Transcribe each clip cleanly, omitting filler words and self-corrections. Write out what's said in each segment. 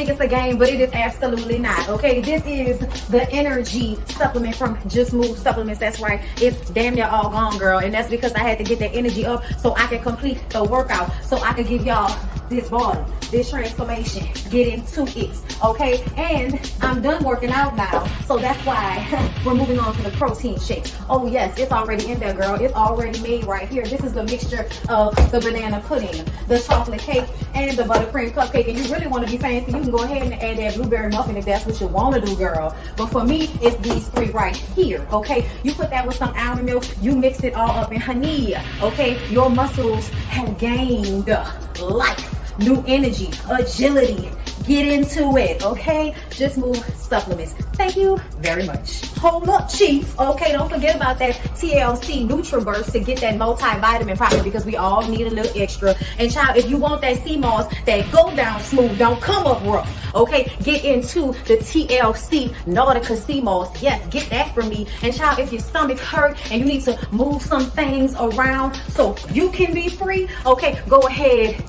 think it's a game, but it is absolutely not, okay? This is the energy supplement from Just Move Supplements. That's right. It's damn near all gone, girl. And that's because I had to get that energy up so I can complete the workout, so I can give y'all this body, this transformation, get into it, okay? And I'm done working out now, so that's why we're moving on to the protein shake. Oh yes, it's already in there, girl. It's already made right here. This is the mixture of the banana pudding, the chocolate cake, and the buttercream cupcake. And you really want to be fancy, you can go ahead and add that blueberry muffin if that's what you want to do, girl. But for me, it's these three right here, okay? You put that with some almond milk, you mix it all up in honey, okay? Your muscles have gained life, new energy, agility. Get into it, okay? Just Move Supplements. Thank you very much. Hold up, Chief. Okay, don't forget about that TLC NutriBurst to get that multivitamin probably, because we all need a little extra. And child, if you want that sea moss that go down smooth, don't come up rough, okay? Get into the TLC Nautica sea moss. Yes, get that from me. And child, if your stomach hurt and you need to move some things around so you can be free, okay, go ahead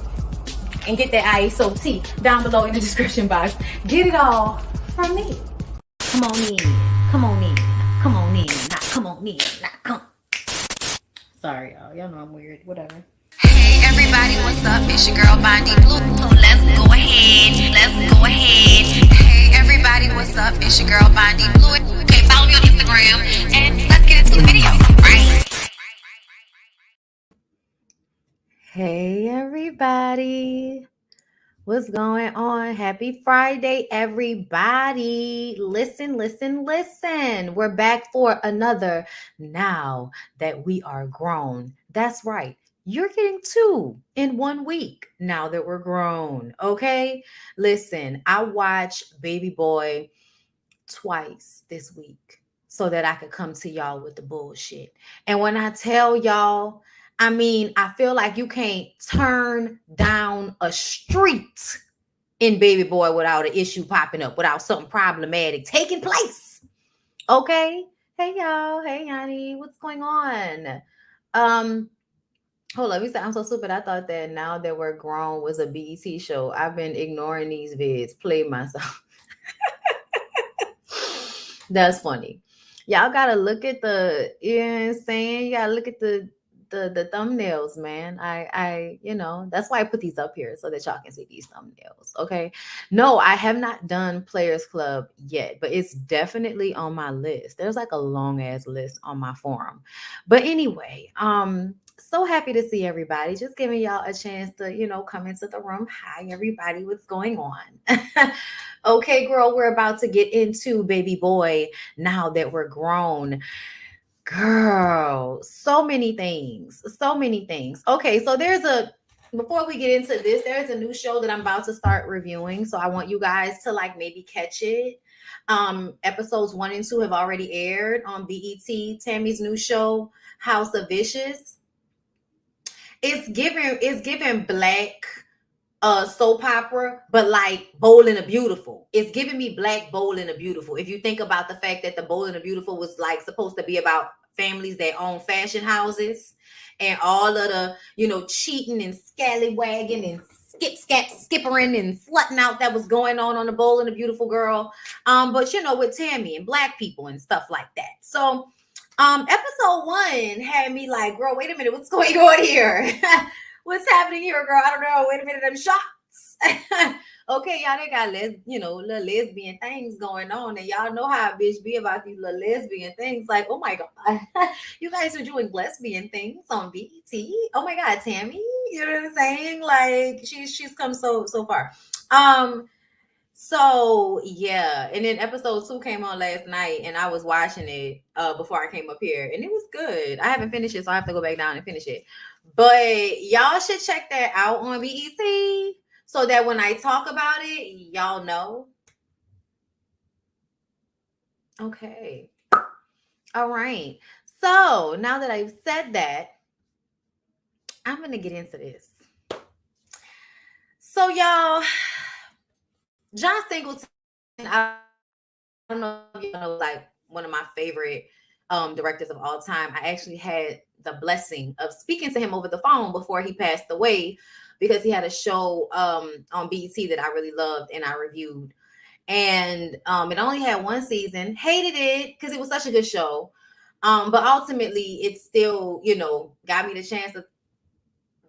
and get that ISO tea down below in the description box. Get it all from me. Come on in, come on in, come on in, not come on in, not come. Sorry, y'all know I'm weird, whatever. Hey everybody, what's up? It's your girl BondyBlue. Let's go ahead, let's go ahead. Hey everybody, what's up? It's your girl BondyBlue. Okay, follow me on Instagram and let's get into the video, right? Hey everybody, what's going on? Happy Friday, everybody. Listen. We're back for another Now That We Are Grown. That's right. You're getting 2 in 1 week now that we're grown, okay? Listen, I watched Baby Boy twice this week so that I could come to y'all with the bullshit. And when I tell y'all, I mean, I feel like you can't turn down a street in Baby Boy without an issue popping up, without something problematic taking place. Okay? Hey, y'all. Hey, Yanni. What's going on? Hold up. You said I'm so stupid. I thought that Now That We're Grown was a BET show. I've been ignoring these vids. Play myself. That's funny. Y'all got to look at the, you know what I'm saying? You got to look at the thumbnails, man. I that's why I put these up here so that y'all can see these thumbnails. Okay. No, I have not done Players Club yet, but it's definitely on my list. There's like a long ass list on my forum. But anyway, so happy to see everybody. Just giving y'all a chance to, come into the room. Hi, everybody. What's going on? Okay, girl, we're about to get into Baby Boy Now That We're Grown. Girl, so many things. Okay, so before we get into this, there's a new show that I'm about to start reviewing. So I want you guys to maybe catch it. Episodes 1 and 2 have already aired on BET. Tammy's new show, House of Vicious. It's giving black soap opera, but like Bold and the Beautiful. It's giving me black Bold and the Beautiful. If you think about the fact that the Bold and the Beautiful was like supposed to be about families that own fashion houses and all of the, cheating and scallywagging and skippering and slutting out that was going on the Bold and the Beautiful girl. But with Tammy and black people and stuff like that. So episode 1 had me like, girl, wait a minute, what's going on here? What's happening here, girl? I don't know. Wait a minute, them shots. Okay, y'all, they got little lesbian things going on, and y'all know how a bitch be about these little lesbian things. Like, oh my god, you guys are doing lesbian things on BET. Oh my god, Tammy, you know what I'm saying? Like, she's come so far. So yeah, and then episode 2 came on last night, and I was watching it before I came up here, and it was good. I haven't finished it, so I have to go back down and finish it. But y'all should check that out on BET so that when I talk about it, y'all know. Okay. All right. So now that I've said that, I'm going to get into this. So y'all, John Singleton, I don't know if you know, like one of my favorite directors of all time. I actually had the blessing of speaking to him over the phone before he passed away because he had a show on BET that I really loved and I reviewed. And it only had one season. Hated it because it was such a good show. But ultimately, it still, got me the chance to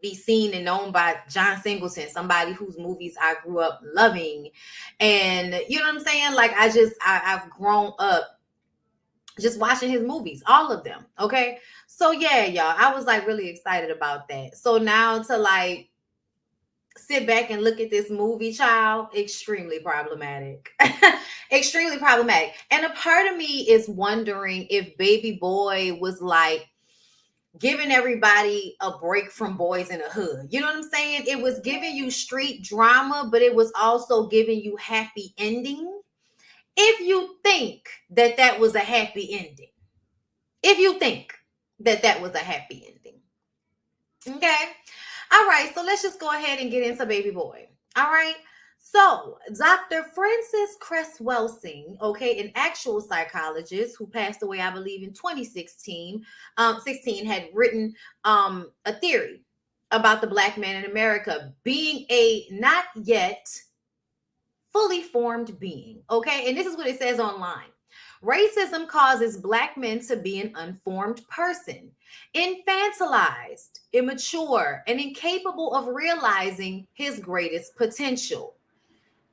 be seen and known by John Singleton, somebody whose movies I grew up loving. And you know what I'm saying? Like I've grown up just watching his movies, all of them. Okay. So yeah, y'all, I was like really excited about that. So now to like sit back and look at this movie, child, extremely problematic. Extremely problematic. And a part of me is wondering if Baby Boy was like giving everybody a break from Boys in the Hood. You know what I'm saying? It was giving you street drama, but it was also giving you happy ending. If you think that that was a happy ending, if you think that that was a happy ending. Okay. All right. So let's just go ahead and get into Baby Boy. All right. So Dr. Francis Cress Welsing, okay, an actual psychologist who passed away, I believe, in 2016, 16, had written a theory about the Black man in America being a not yet fully formed being. Okay. And this is what it says online. Racism causes Black men to be an unformed person, infantilized, immature, and incapable of realizing his greatest potential.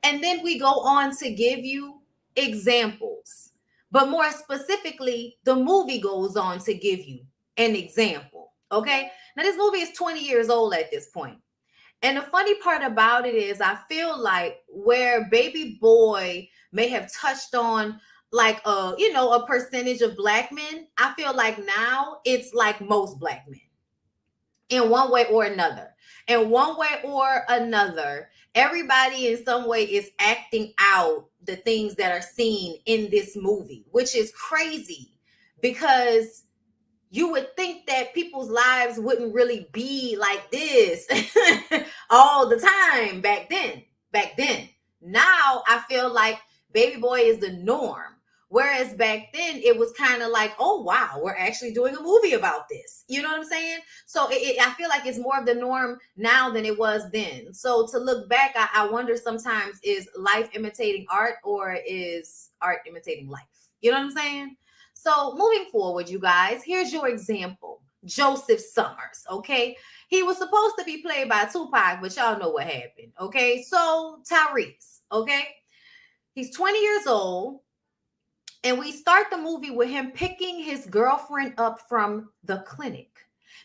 And then we go on to give you examples. But more specifically, the movie goes on to give you an example. Okay. Now, this movie is 20 years old at this point. And the funny part about it is, I feel like where Baby Boy may have touched on like a percentage of Black men, I feel like now it's like most Black men in one way or another. In one way or another, everybody in some way is acting out the things that are seen in this movie, which is crazy because you would think that people's lives wouldn't really be like this all the time back then. Now I feel like Baby Boy is the norm. Whereas back then it was kind of like, oh wow, we're actually doing a movie about this. You know what I'm saying? So I feel like it's more of the norm now than it was then. So to look back, I wonder sometimes, is life imitating art or is art imitating life? You know what I'm saying? So moving forward, you guys, here's your example. Joseph Summers, okay? He was supposed to be played by Tupac, but y'all know what happened, okay? So Tyrese, okay? He's 20 years old, and we start the movie with him picking his girlfriend up from the clinic.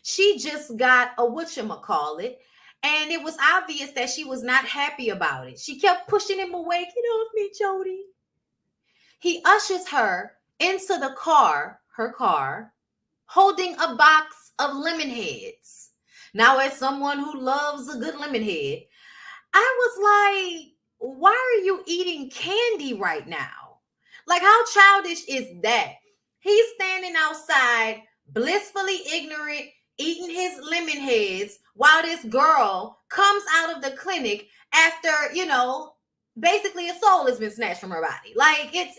She just got a whatchamacallit, and it was obvious that she was not happy about it. She kept pushing him away. Get off me, Jody. He ushers her into the car, her car, holding a box of lemon heads. Now, as someone who loves a good lemon head, I was like, why are you eating candy right now? Like, how childish is that? He's standing outside, blissfully ignorant, eating his lemon heads while this girl comes out of the clinic after, basically a soul has been snatched from her body. Like, it's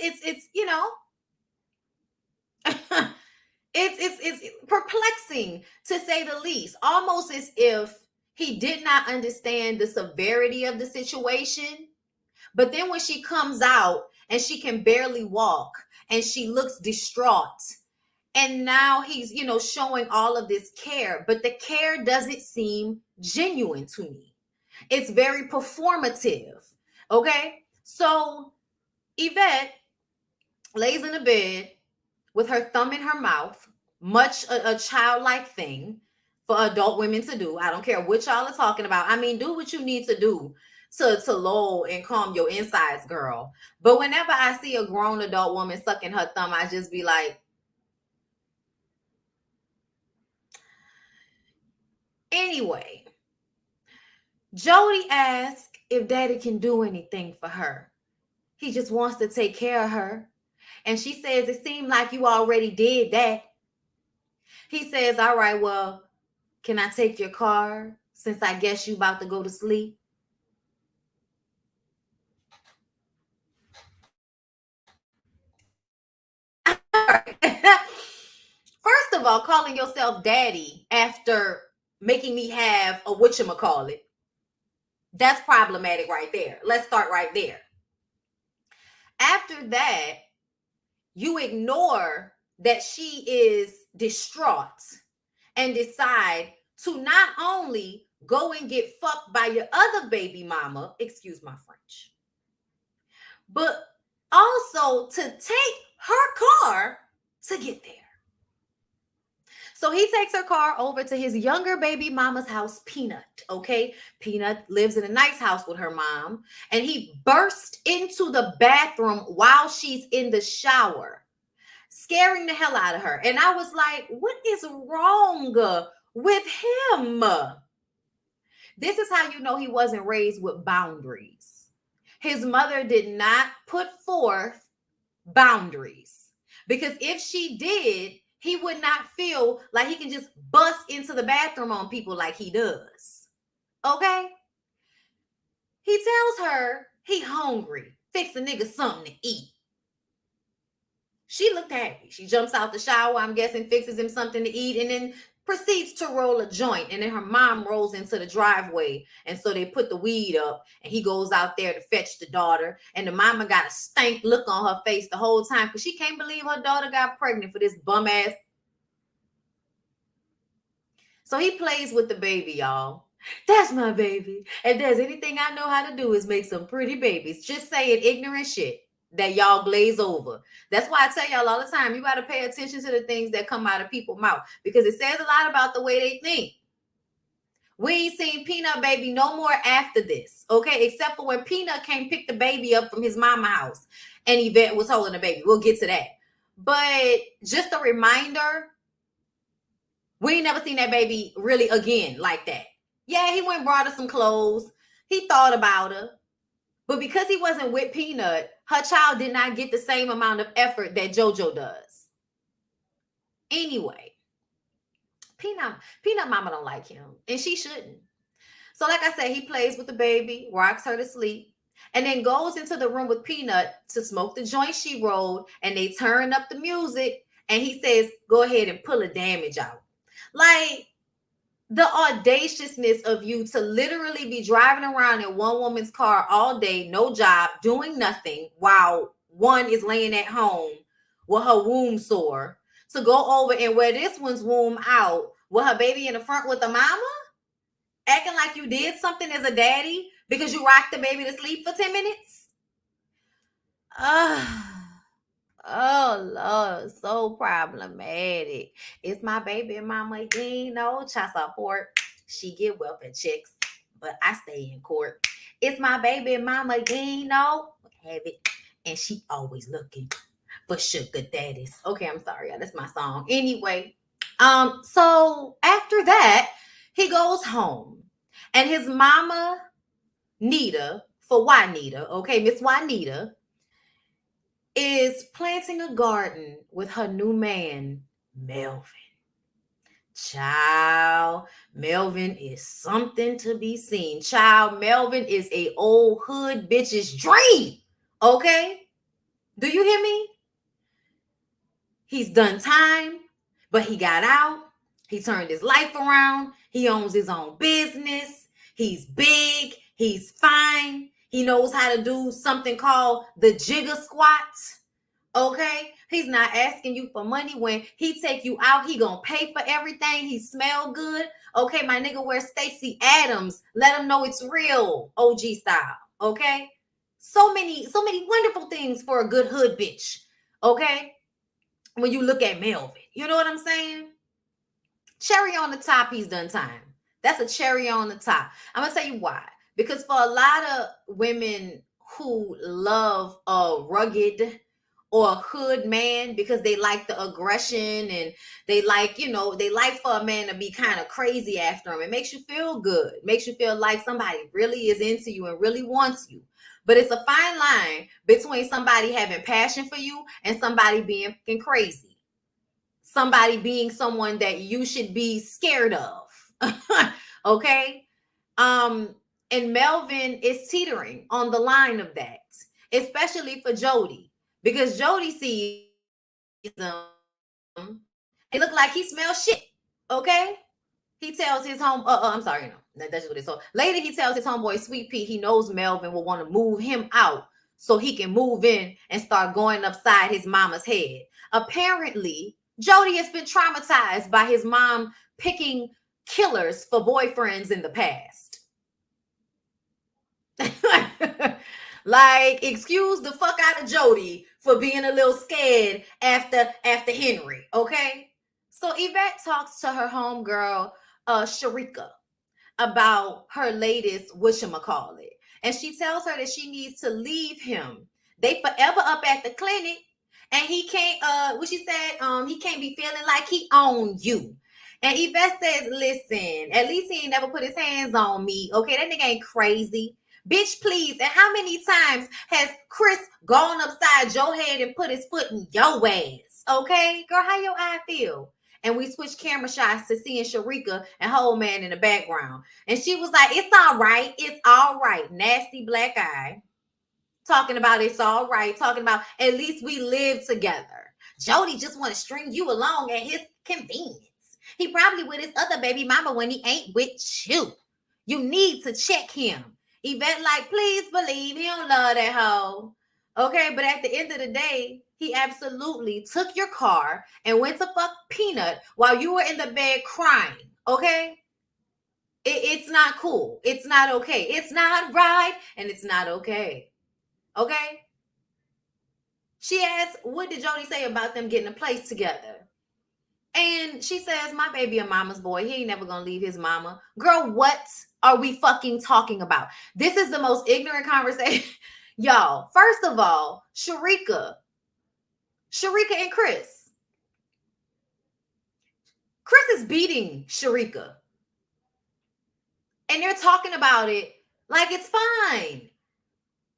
it's perplexing to say the least, almost as if he did not understand the severity of the situation. But then when she comes out and she can barely walk and she looks distraught, and now he's showing all of this care, but the care doesn't seem genuine to me. It's very performative. Okay, so Yvette lays in the bed with her thumb in her mouth, much a childlike thing for adult women to do. I don't care what y'all are talking about. I mean, do what you need to do to lull and calm your insides, girl. But whenever I see a grown adult woman sucking her thumb, I just be like, anyway, Jody asked if daddy can do anything for her. He just wants to take care of her. And she says, it seemed like you already did that. He says, all right, well, can I take your car since I guess you about to go to sleep? First of all, calling yourself daddy after making me have a whatchamacallit. That's problematic right there. Let's start right there. After that, you ignore that she is distraught and decide to not only go and get fucked by your other baby mama, excuse my French, but also to take her car to get there. So he takes her car over to his younger baby mama's house, Peanut. Okay. Peanut lives in a nice house with her mom. And he burst into the bathroom while she's in the shower, scaring the hell out of her. And I was like, what is wrong with him? This is how you know he wasn't raised with boundaries. His mother did not put forth boundaries, because if she did, he would not feel like he can just bust into the bathroom on people like he does. Okay? He tells her he hungry. Fix the nigga something to eat. She looked happy. She jumps out the shower, I'm guessing, fixes him something to eat, and then proceeds to roll a joint. And then her mom rolls into the driveway. And so they put the weed up, and he goes out there to fetch the daughter. And the mama got a stank look on her face the whole time because she can't believe her daughter got pregnant for this bum ass. So he plays with the baby, y'all. That's my baby. If there's anything I know how to do is make some pretty babies. Just saying ignorant shit that y'all glaze over. That's why I tell y'all all the time, you got to pay attention to the things that come out of people's mouth, because it says a lot about the way they think. We ain't seen Peanut baby no more after this, okay? Except for when Peanut came pick the baby up from his mama house and Yvette was holding the baby. We'll get to that. But just a reminder, we ain't never seen that baby really again like that. Yeah, he went and brought her some clothes. He thought about her. But because he wasn't with Peanut, her child did not get the same amount of effort that JoJo does. Anyway, Peanut mama don't like him, and she shouldn't. So like I said, he plays with the baby, rocks her to sleep, and then goes into the room with Peanut to smoke the joint she rolled, and they turn up the music, and he says, go ahead and pull a damage out. Like, the audaciousness of you to literally be driving around in one woman's car all day, no job, doing nothing, while one is laying at home with her womb sore, to go over and wear this one's womb out with her baby in the front with the mama, acting like you did something as a daddy because you rocked the baby to sleep for 10 minutes. Oh Lord, so problematic. It's my baby mama, you know, child support. She get welfare checks, but I stay in court. It's my baby mama, you know, have it, and she always looking for sugar daddies. Okay, I'm sorry, that's my song. Anyway, so after that, he goes home, and his mama, Nita, for Juanita, okay, Miss Juanita, is planting a garden with her new man, Melvin. Child, Melvin is something to be seen. Child, Melvin is a old hood bitch's dream. Okay? Do you hear me? He's done time, but he got out. He turned his life around. He owns his own business. He's big. He's fine. He knows how to do something called the jigger squat. Okay? He's not asking you for money. When he take you out, he gonna pay for everything. He smell good. Okay, my nigga wears Stacey Adams. Let him know it's real, OG style. Okay? So many wonderful things for a good hood bitch. Okay? When you look at Melvin, you know what I'm saying? Cherry on the top, he's done time. That's a cherry on the top. I'm gonna tell you why. Because for a lot of women who love a rugged or a hood man, because they like the aggression and they like, you know, they like for a man to be kind of crazy after him. It makes you feel good. It makes you feel like somebody really is into you and really wants you. But it's a fine line between somebody having passion for you and somebody being crazy. Somebody being someone that you should be scared of. Okay? And Melvin is teetering on the line of that, especially for Jody, because Jody sees him and look like he smells shit. Okay? He tells his home, I'm sorry, no, That's what it is. So later he tells his homeboy Sweet Pea he knows Melvin will want to move him out so he can move in and start going upside his mama's head. Apparently, Jody has been traumatized by his mom picking killers for boyfriends in the past. Like, excuse the fuck out of Jody for being a little scared after Henry, okay? So Yvette talks to her homegirl, Sharika, about her latest whatchamacallit. And she tells her that she needs to leave him. They forever up at the clinic, and he can't, what she said, he can't be feeling like he owned you. And Yvette says, listen, at least he ain't never put his hands on me. Okay, that nigga ain't crazy. Bitch, please. And how many times has Chris gone upside your head and put his foot in your ass? Okay, girl, how your eye feel? And we switched camera shots to seeing Sharika and her old man in the background. And she was like, it's all right. It's all right. Nasty black eye. Talking about it's all right. Talking about at least we live together. Jody just want to string you along at his convenience. He probably with his other baby mama when he ain't with you. You need to check him. Yvette like, please believe he don't love that hoe. Okay, but at the end of the day, he absolutely took your car and went to fuck Peanut while you were in the bed crying. Okay? It's not cool. It's not okay. It's not right, and it's not okay. Okay? She asked, what did Jody say about them getting a place together? And she says, my baby a mama's boy. He ain't never gonna leave his mama. Girl, what are we fucking talking about? This is the most ignorant conversation. Y'all, first of all, Sharika and Chris. Chris is beating Sharika. And they're talking about it like it's fine.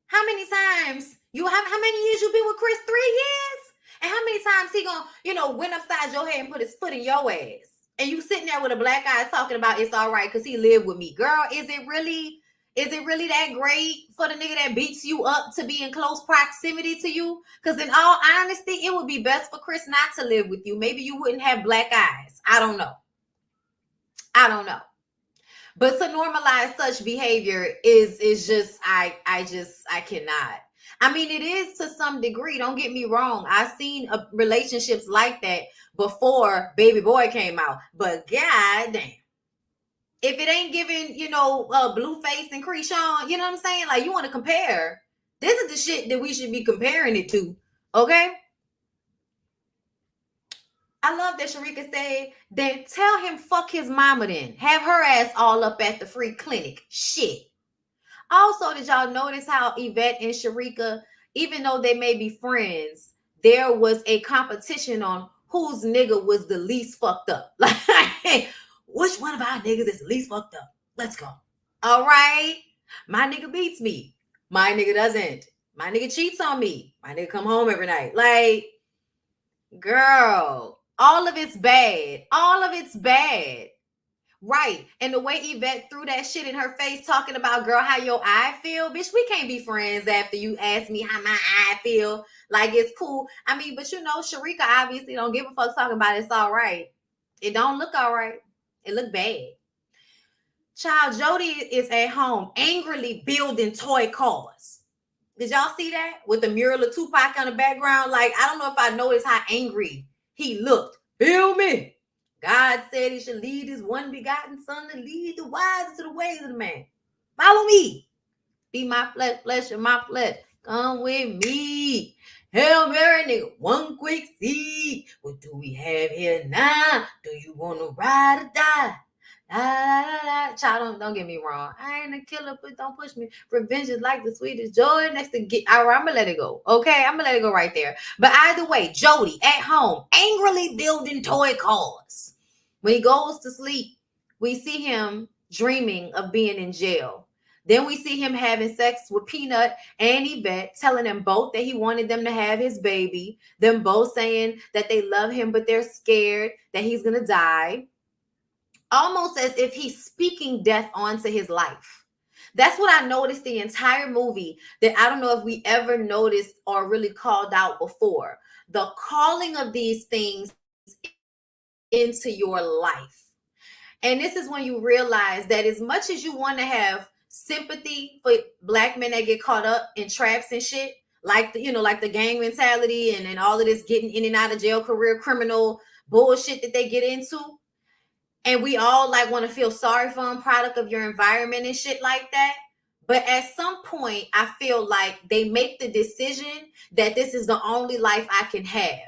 How many times how many years you been with Chris? 3 years? And how many times he gonna, went upside your head and put his foot in your ass? And you sitting there with a black eye talking about it's all right because he lived with me. Girl, is it really that great for the nigga that beats you up to be in close proximity to you? Because in all honesty, it would be best for Chris not to live with you. Maybe you wouldn't have black eyes. I don't know. But to normalize such behavior is just, I cannot. I mean, it is to some degree. Don't get me wrong. I've seen relationships like that before Baby Boy came out. But goddamn, if it ain't giving, Blueface and Krishan, you know what I'm saying? Like, you want to compare. This is the shit that we should be comparing it to. Okay? I love that Sharika said, then tell him fuck his mama then. Have her ass all up at the free clinic. Shit. Also, did y'all notice how Yvette and Sharika, even though they may be friends, there was a competition on whose nigga was the least fucked up? Like, which one of our niggas is the least fucked up? Let's go. All right. My nigga beats me. My nigga doesn't. My nigga cheats on me. My nigga come home every night. Like, girl, all of it's bad. All of it's bad. Right. And the way Yvette threw that shit in her face talking about, girl, how your eye feel. Bitch, we can't be friends after you ask me how my eye feel. Like, it's cool. I mean, but Sharika obviously don't give a fuck talking about it's all right. It don't look all right. It look bad. Child, Jody is at home angrily building toy cars. Did y'all see that? With the mural of Tupac on the background? Like, I don't know if I noticed how angry he looked. Feel me? God said he should lead his one begotten son to lead the wise into the ways of the man. Follow me. Be my flesh and my flesh. Come with me. Hail Mary, nigga, one quick seed. What do we have here now? Do you want to ride or die? Child, don't get me wrong. I ain't a killer, but don't push me. Revenge is like the sweetest joy. Next to get, I'm gonna let it go. Okay, I'm gonna let it go right there. But either way, Jody at home, angrily building toy cars. When he goes to sleep, we see him dreaming of being in jail. Then we see him having sex with Peanut and Yvette, telling them both that he wanted them to have his baby. Them both saying that they love him, but they're scared that he's gonna die. Almost as if he's speaking death onto his life. That's what I noticed the entire movie that I don't know if we ever noticed or really called out before. The calling of these things into your life. And this is when you realize that as much as you want to have sympathy for black men that get caught up in traps and shit, like the, like the gang mentality and all of this getting in and out of jail, career criminal bullshit that they get into, and we all like want to feel sorry for them, product of your environment and shit like that. But at some point, I feel like they make the decision that this is the only life I can have.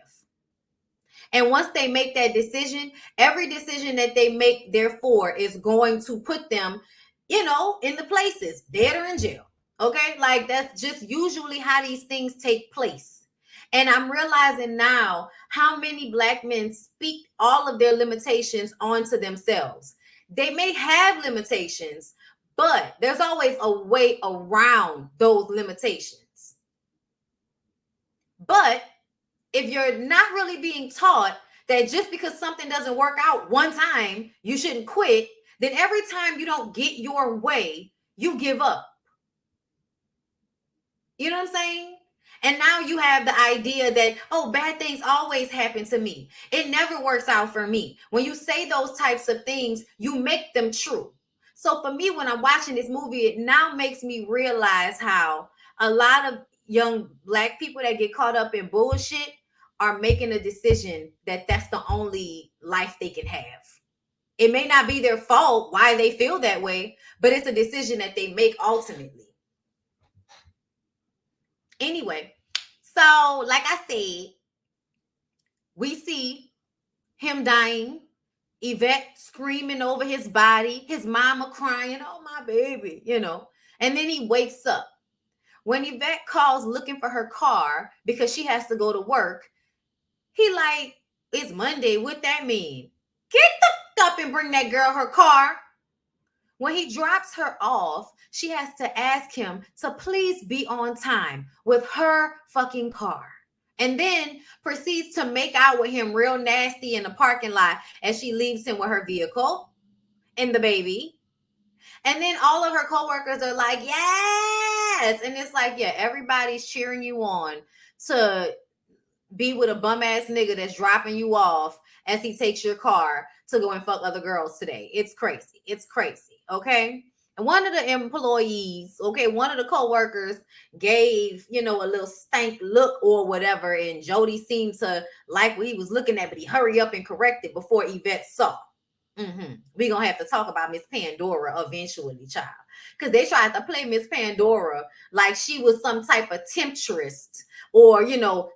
And once they make that decision, every decision that they make, therefore, is going to put them, in the places, dead or in jail. Okay? Like, that's just usually how these things take place. And I'm realizing now how many black men speak all of their limitations onto themselves. They may have limitations, but there's always a way around those limitations. But if you're not really being taught that just because something doesn't work out one time, you shouldn't quit, then every time you don't get your way, you give up. You know what I'm saying? And now you have the idea that, oh, bad things always happen to me. It never works out for me. When you say those types of things, you make them true. So for me, when I'm watching this movie, it now makes me realize how a lot of young black people that get caught up in bullshit are making a decision that that's the only life they can have. It may not be their fault why they feel that way, but it's a decision that they make ultimately. Anyway, so like I said, we see him dying, Yvette screaming over his body, his mama crying, oh, my baby, and then he wakes up. When Yvette calls looking for her car because she has to go to work, he like, it's Monday, what that mean? Get the fuck up and bring that girl her car. When he drops her off, she has to ask him to please be on time with her fucking car. And then proceeds to make out with him real nasty in the parking lot as she leaves him with her vehicle and the baby. And then all of her coworkers are like, yes. And it's like, yeah, everybody's cheering you on to be with a bum ass nigga that's dropping you off as he takes your car to go and fuck other girls today. It's crazy. It's crazy. Okay. And one of the employees, one of the co-workers gave, a little stank look or whatever. And Jody seemed to like what he was looking at, but he hurried up and corrected before Yvette saw. We're going to have to talk about Miss Pandora eventually, child. Because they tried to play Miss Pandora like she was some type of temptress or,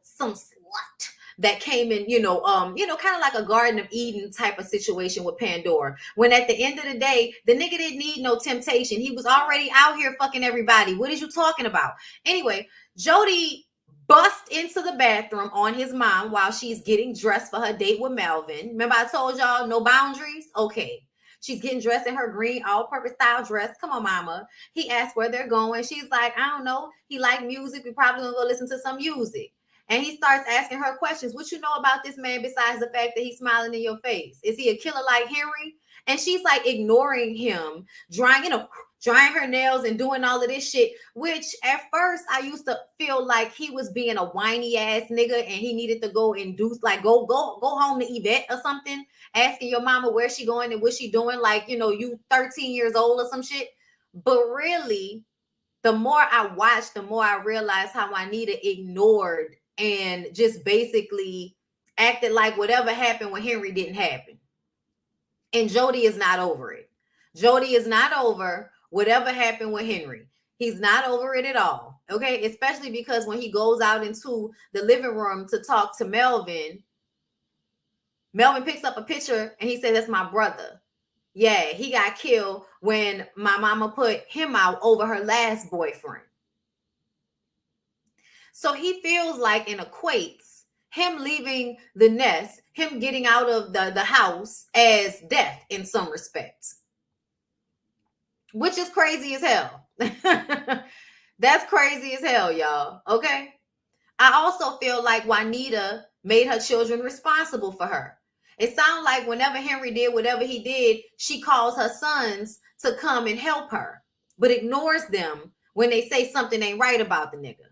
some slut that came in, kind of like a Garden of Eden type of situation with Pandora. When at the end of the day, the nigga didn't need no temptation. He was already out here fucking everybody. What is you talking about? Anyway, Jody bust into the bathroom on his mom while she's getting dressed for her date with Melvin. Remember I told y'all no boundaries? Okay. She's getting dressed in her green all-purpose style dress. Come on, mama. He asked where they're going. She's like, I don't know. He liked music. We probably gonna go listen to some music. And he starts asking her questions. What you know about this man besides the fact that he's smiling in your face? Is he a killer like Henry? And she's like ignoring him, drying her nails and doing all of this shit, which at first I used to feel like he was being a whiny ass nigga and he needed to go and do like go home to Yvette or something, asking your mama where she going and what she doing, like, you 13 years old or some shit. But really, the more I watched, the more I realized how Juanita ignored and just basically acted like whatever happened with Henry didn't happen. And Jody is not over it. Jody is not over whatever happened with Henry. He's not over it at all. Okay. Especially because when he goes out into the living room to talk to Melvin picks up a picture and he says, that's my brother. Yeah, he got killed when my mama put him out over her last boyfriend. So he feels like and equates him leaving the nest, him getting out of the house as death in some respects. Which is crazy as hell. That's crazy as hell, y'all. Okay. I also feel like Juanita made her children responsible for her. It sounds like whenever Henry did whatever he did, she calls her sons to come and help her, but ignores them when they say something ain't right about the nigga.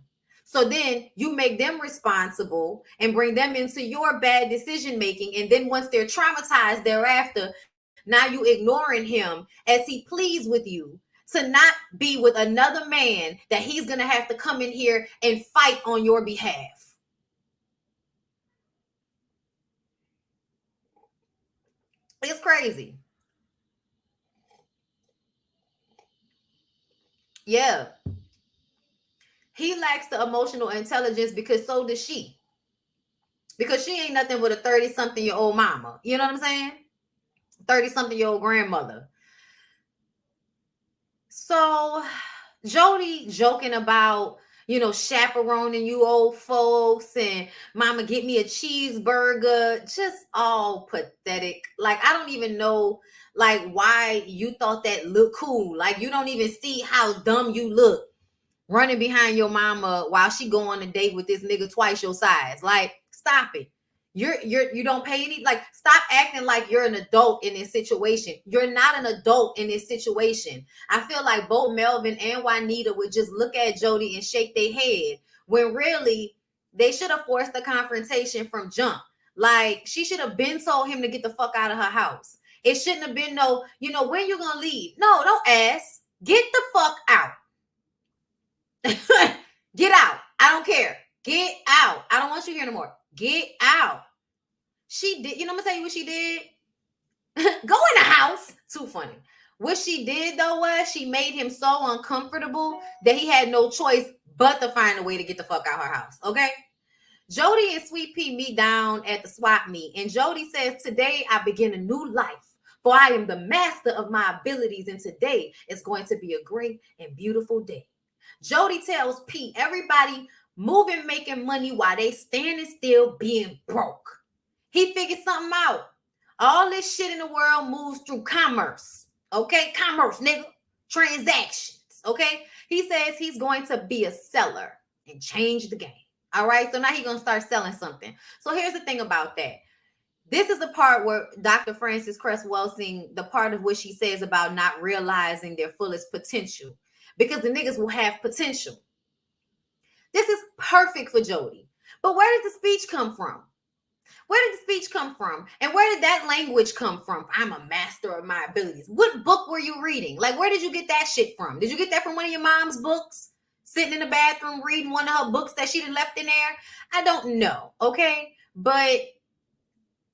So then you make them responsible and bring them into your bad decision making. And then once they're traumatized thereafter, Now you ignoring him as he pleads with you to not be with another man that he's going to have to come in here and fight on your behalf. It's crazy. Yeah. He lacks the emotional intelligence because so does she. Because she ain't nothing but a 30-something-year-old mama. You know what I'm saying? 30-something-year-old grandmother. So Jody joking about, chaperoning you old folks and mama get me a cheeseburger, just all pathetic. Like, I don't even know like why you thought that looked cool. Like, you don't even see how dumb you look running behind your mama while she go on a date with this nigga twice your size. Like, stop it. You don't pay any, like, stop acting like you're an adult in this situation. You're not an adult in this situation. I feel like both Melvin and Juanita would just look at Jody and shake their head when really they should have forced the confrontation from jump. Like, she should have been told him to get the fuck out of her house. It shouldn't have been no, when you gonna leave? No, don't ask. Get the fuck out. Get out. I don't care. Get out. I don't want you here no more. Get out. She did. I'm gonna tell you what she did. Go in the house. Too funny. What she did though was she made him so uncomfortable that he had no choice but to find a way to get the fuck out her house. Okay. Jody and Sweet Pea meet down at the swap meet, and Jody says, "Today I begin a new life, for I am the master of my abilities, and today is going to be a great and beautiful day." Jody tells Pete, everybody moving, making money while they standing still being broke. He figured something out. All this shit in the world moves through commerce. Okay? Commerce, nigga. Transactions. Okay? He says he's going to be a seller and change the game. All right? So now he's going to start selling something. So here's the thing about that. This is the part where Dr. Frances Cress Welsing, the part of what she says about not realizing their fullest potential. Because the niggas will have potential. This is perfect for Jody. But where did the speech come from? Where did the speech come from? And where did that language come from? I'm a master of my abilities. What book were you reading? Like, where did you get that shit from? Did you get that from one of your mom's books? Sitting in the bathroom reading one of her books that she done left in there? I don't know, okay? But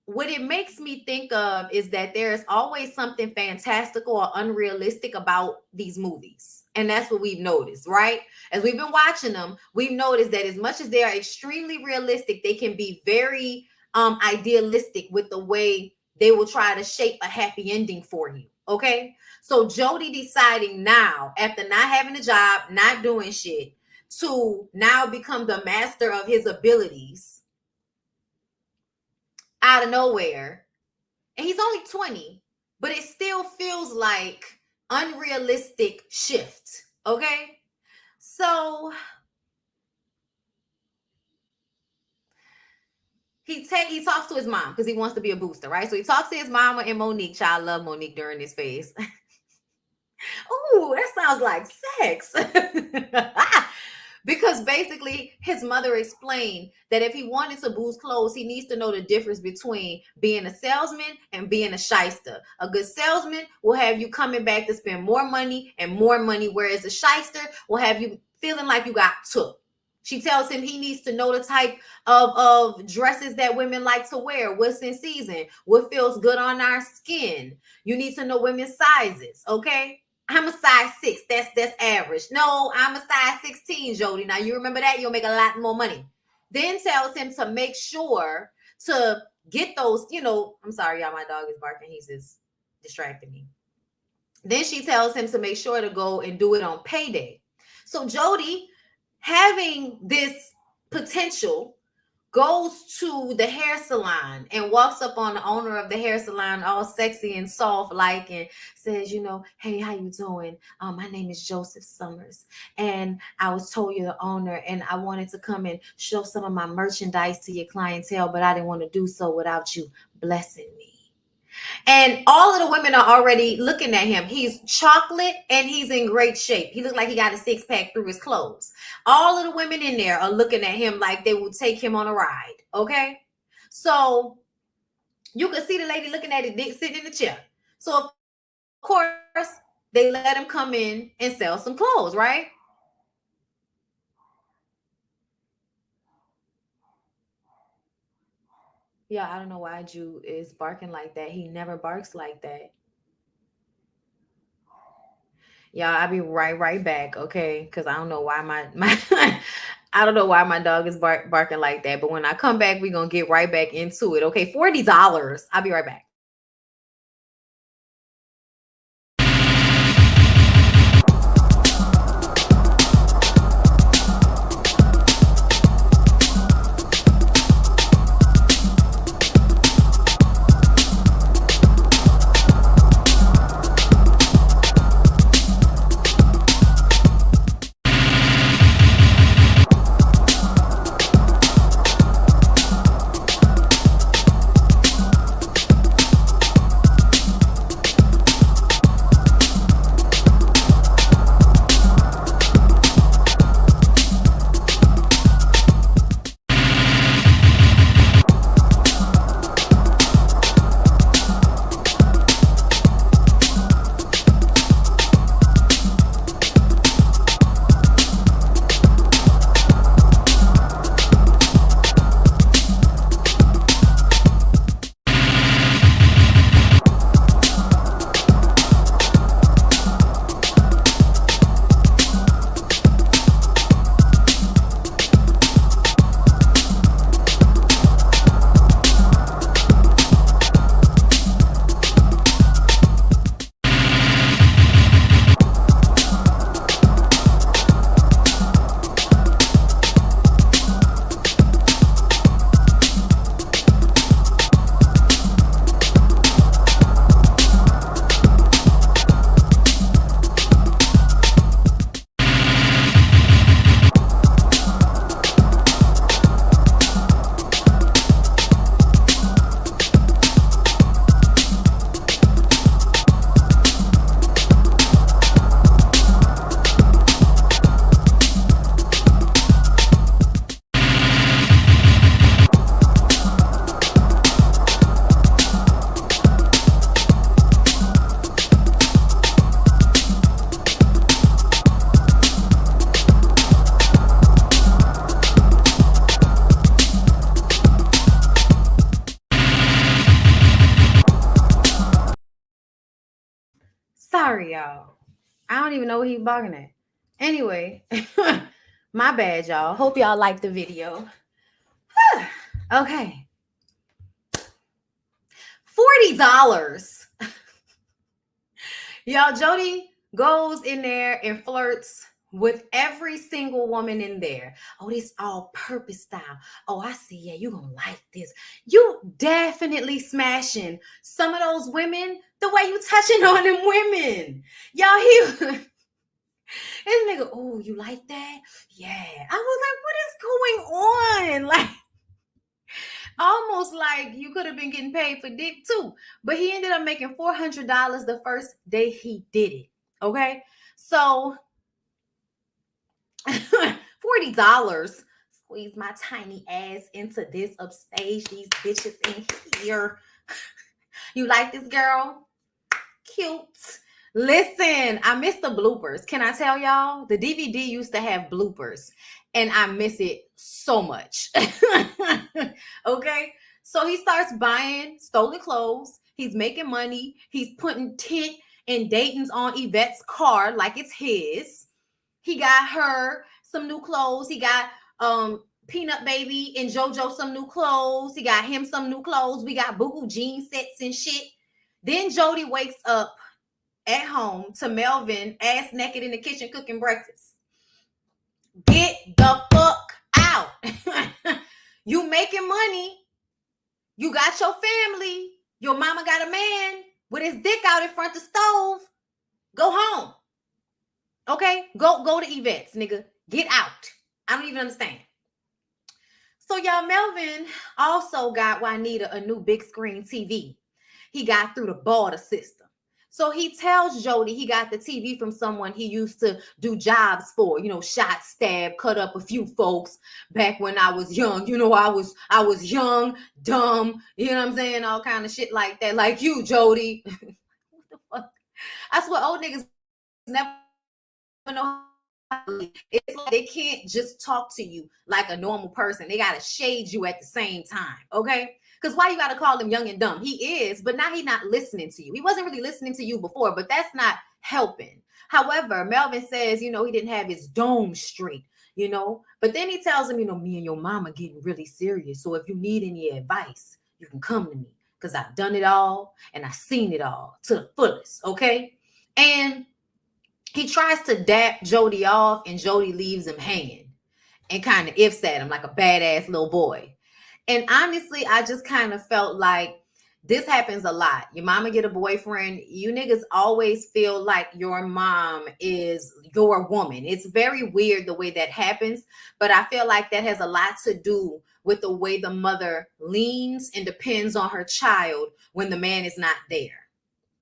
what it makes me think of is that there's always something fantastical or unrealistic about these movies. And that's what we've noticed, right? As we've been watching them, we've noticed that as much as they are extremely realistic, they can be very idealistic with the way they will try to shape a happy ending for you, okay? So Jody deciding now, after not having a job, not doing shit, to now become the master of his abilities out of nowhere, and he's only 20, but it still feels like unrealistic shift. Okay, so he talks to his mom because he wants to be a booster, right? So he talks to his mama and Monique. Child, love Monique during this phase. Ooh, that sounds like sex. Because basically his mother explained that if he wanted to boost clothes, he needs to know the difference between being a salesman and being a shyster. A good salesman will have you coming back to spend more money, whereas a shyster will have you feeling like you got took. She tells him he needs to know the type of dresses that women like to wear, what's in season, what feels good on our skin. You need to know women's sizes, okay? I'm a size 6. That's average. No, I'm a size 16, Jody. Now, you remember that? You'll make a lot more money. Then tells him to make sure to get those, I'm sorry, y'all, my dog is barking. He's just distracting me. Then she tells him to make sure to go and do it on payday. So Jody, having this potential, goes to the hair salon and walks up on the owner of the hair salon all sexy and soft like and says, "Hey, how you doing? My name is Joseph Summers, and I was told you're the owner, and I wanted to come and show some of my merchandise to your clientele, but I didn't want to do so without you blessing me." And all of the women are already looking at him. He's chocolate and he's in great shape. He looked like he got a 6-pack through his clothes. All of the women in there are looking at him like they will take him on a ride. Okay. So you can see the lady looking at it, sitting in the chair. So of course they let him come in and sell some clothes, right? Yeah, I don't know why Jew is barking like that. He never barks like that. Yeah, I'll be right back, okay? Because I don't know why my I don't know why my dog is barking like that. But when I come back, we're gonna get right back into it. Okay, $40. I'll be right back. Sorry, y'all. I don't even know what he's barking at. Anyway, my bad, y'all. Hope y'all liked the video. Okay. $40. Y'all, Jody goes in there and flirts with every single woman in there. Oh, this all purpose style. Oh, I see. Yeah, you gonna like this. You definitely smashing some of those women the way you touching on them women. Y'all, this nigga, oh, you like that? Yeah. I was like, what is going on? Like, almost like you could have been getting paid for dick too. But he ended up making $400 the first day he did it. Okay. So $40. Squeeze my tiny ass into this upstage. These bitches in here. You like this girl? Cute. Listen, I miss the bloopers. Can I tell y'all? The DVD used to have bloopers, and I miss it so much. Okay. So he starts buying stolen clothes. He's making money. He's putting tit and Dayton's on Yvette's car like it's his. He got her some new clothes. He got Peanut Baby and JoJo some new clothes. He got him some new clothes. We got Boo jean sets and shit. Then Jody wakes up at home to Melvin ass naked in the kitchen cooking breakfast. Get the fuck out. You making money. You got your family. Your mama got a man with his dick out in front of the stove. Go home. Okay? Go to Yvette's, nigga. Get out. I don't even understand. So y'all, Melvin also got Juanita a new big screen TV. He got through the barter system. So he tells Jody he got the TV from someone he used to do jobs for, shot, stab, cut up a few folks back when I was young. I was young, dumb, you know what I'm saying? All kind of shit like that. Like you, Jody. I swear old niggas never know how to lead. It's like they can't just talk to you like a normal person. They got to shade you at the same time, okay? Because why you got to call him young and dumb? He is, but now he's not listening to you. He wasn't really listening to you before, but that's not helping. However, Melvin says, he didn't have his dome straight, but then he tells him, me and your mama getting really serious. So if you need any advice, you can come to me because I've done it all and I've seen it all to the fullest, okay? And he tries to dap Jody off, and Jody leaves him hanging and kind of ifs at him like a badass little boy. And honestly, I just kind of felt like this happens a lot. Your mama get a boyfriend. You niggas always feel like your mom is your woman. It's very weird the way that happens, but I feel like that has a lot to do with the way the mother leans and depends on her child when the man is not there.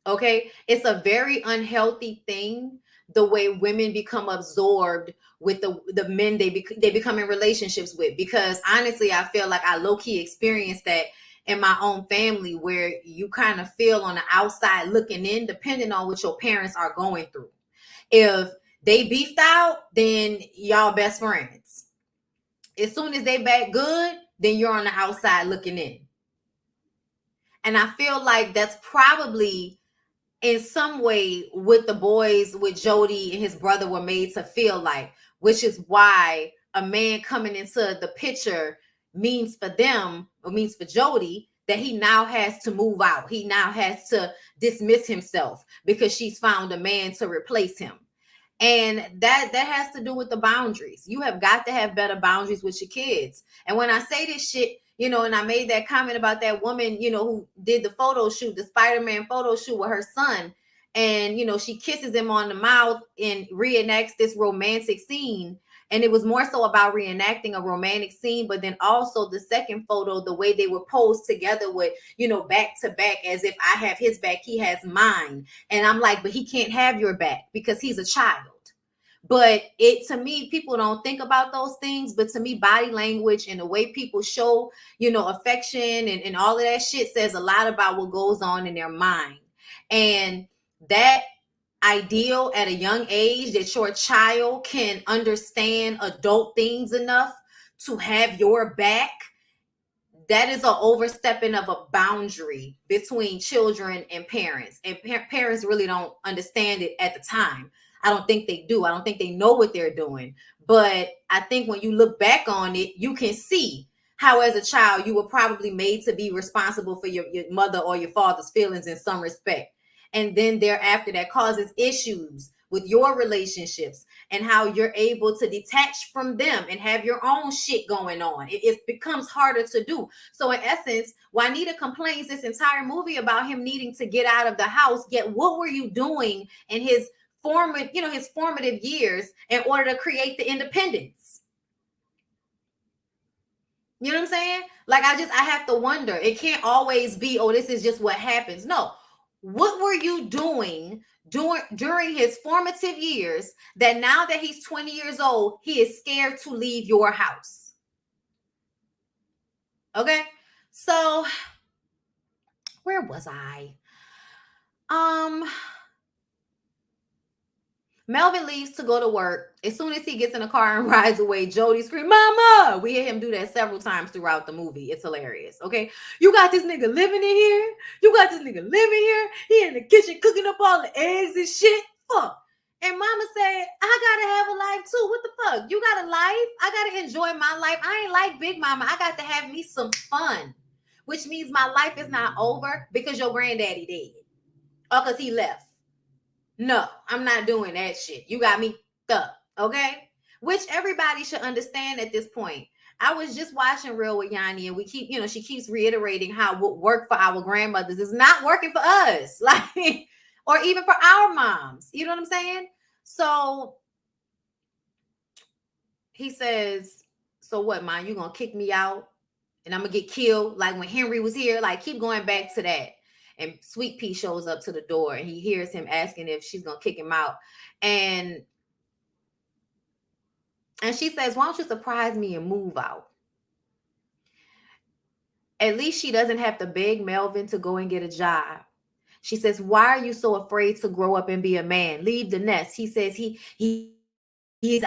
Okay? It's a very unhealthy thing the way women become absorbed with the men they become in relationships with, because honestly I feel like I low-key experienced that in my own family, where you kind of feel on the outside looking in, depending on what your parents are going through. If they beefed out, then y'all best friends. As soon as they back good, then you're on the outside looking in. And I feel like that's probably in some way what the boys with Jody and his brother were made to feel like, which is why a man coming into the picture means for them, or means for Jody, that he now has to move out. He now has to dismiss himself because she's found a man to replace him. And that has to do with the boundaries. You have got to have better boundaries with your kids. And when I say this shit, and I made that comment about that woman, who did the photo shoot, the Spider-Man photo shoot with her son. And, she kisses him on the mouth and reenacts this romantic scene. And it was more so about reenacting a romantic scene, but then also the second photo, the way they were posed together with, back to back, as if I have his back, he has mine. And I'm like, but he can't have your back because he's a child. But to me, people don't think about those things. But to me, body language and the way people show, affection and all of that shit says a lot about what goes on in their mind. And that ideal at a young age, that your child can understand adult things enough to have your back, that is an overstepping of a boundary between children and parents. And parents really don't understand it at the time. I don't think they do. I don't think they know what they're doing. But I think when you look back on it, you can see how as a child you were probably made to be responsible for your mother or your father's feelings in some respect. And then thereafter, that causes issues with your relationships and how you're able to detach from them and have your own shit going on. It becomes harder to do. So in essence, Juanita complains this entire movie about him needing to get out of the house. Yet what were you doing in his formative years in order to create the independence? You know what I'm saying? Like, I have to wonder. It can't always be, oh, this is just what happens. No. What were you doing during his formative years that now that he's 20 years old, he is scared to leave your house? Okay. So where was I? Melvin leaves to go to work. As soon as he gets in the car and rides away, Jody screams, "Mama!" We hear him do that several times throughout the movie. It's hilarious. Okay. You got this nigga living in here. You got this nigga living here. He in the kitchen cooking up all the eggs and shit. Fuck. And mama said, I gotta have a life too. What the fuck? You got a life? I gotta enjoy my life. I ain't like Big Mama. I got to have me some fun. Which means my life is not over because your granddaddy dead. Or because he left. No, I'm not doing that shit. You got me up, okay? Which everybody should understand at this point. I was just watching Real with Yanni, and we keep, she keeps reiterating how what worked for our grandmothers is not working for us, like, or even for our moms. You know what I'm saying? So he says, "So what, Mom? You gonna kick me out, and I'm gonna get killed like when Henry was here?" Like, keep going back to that. And Sweet Pea shows up to the door and he hears him asking if she's going to kick him out. And she says, "Why don't you surprise me and move out?" At least she doesn't have to beg Melvin to go and get a job. She says, why are you so afraid to grow up and be a man? Leave the nest. He says he's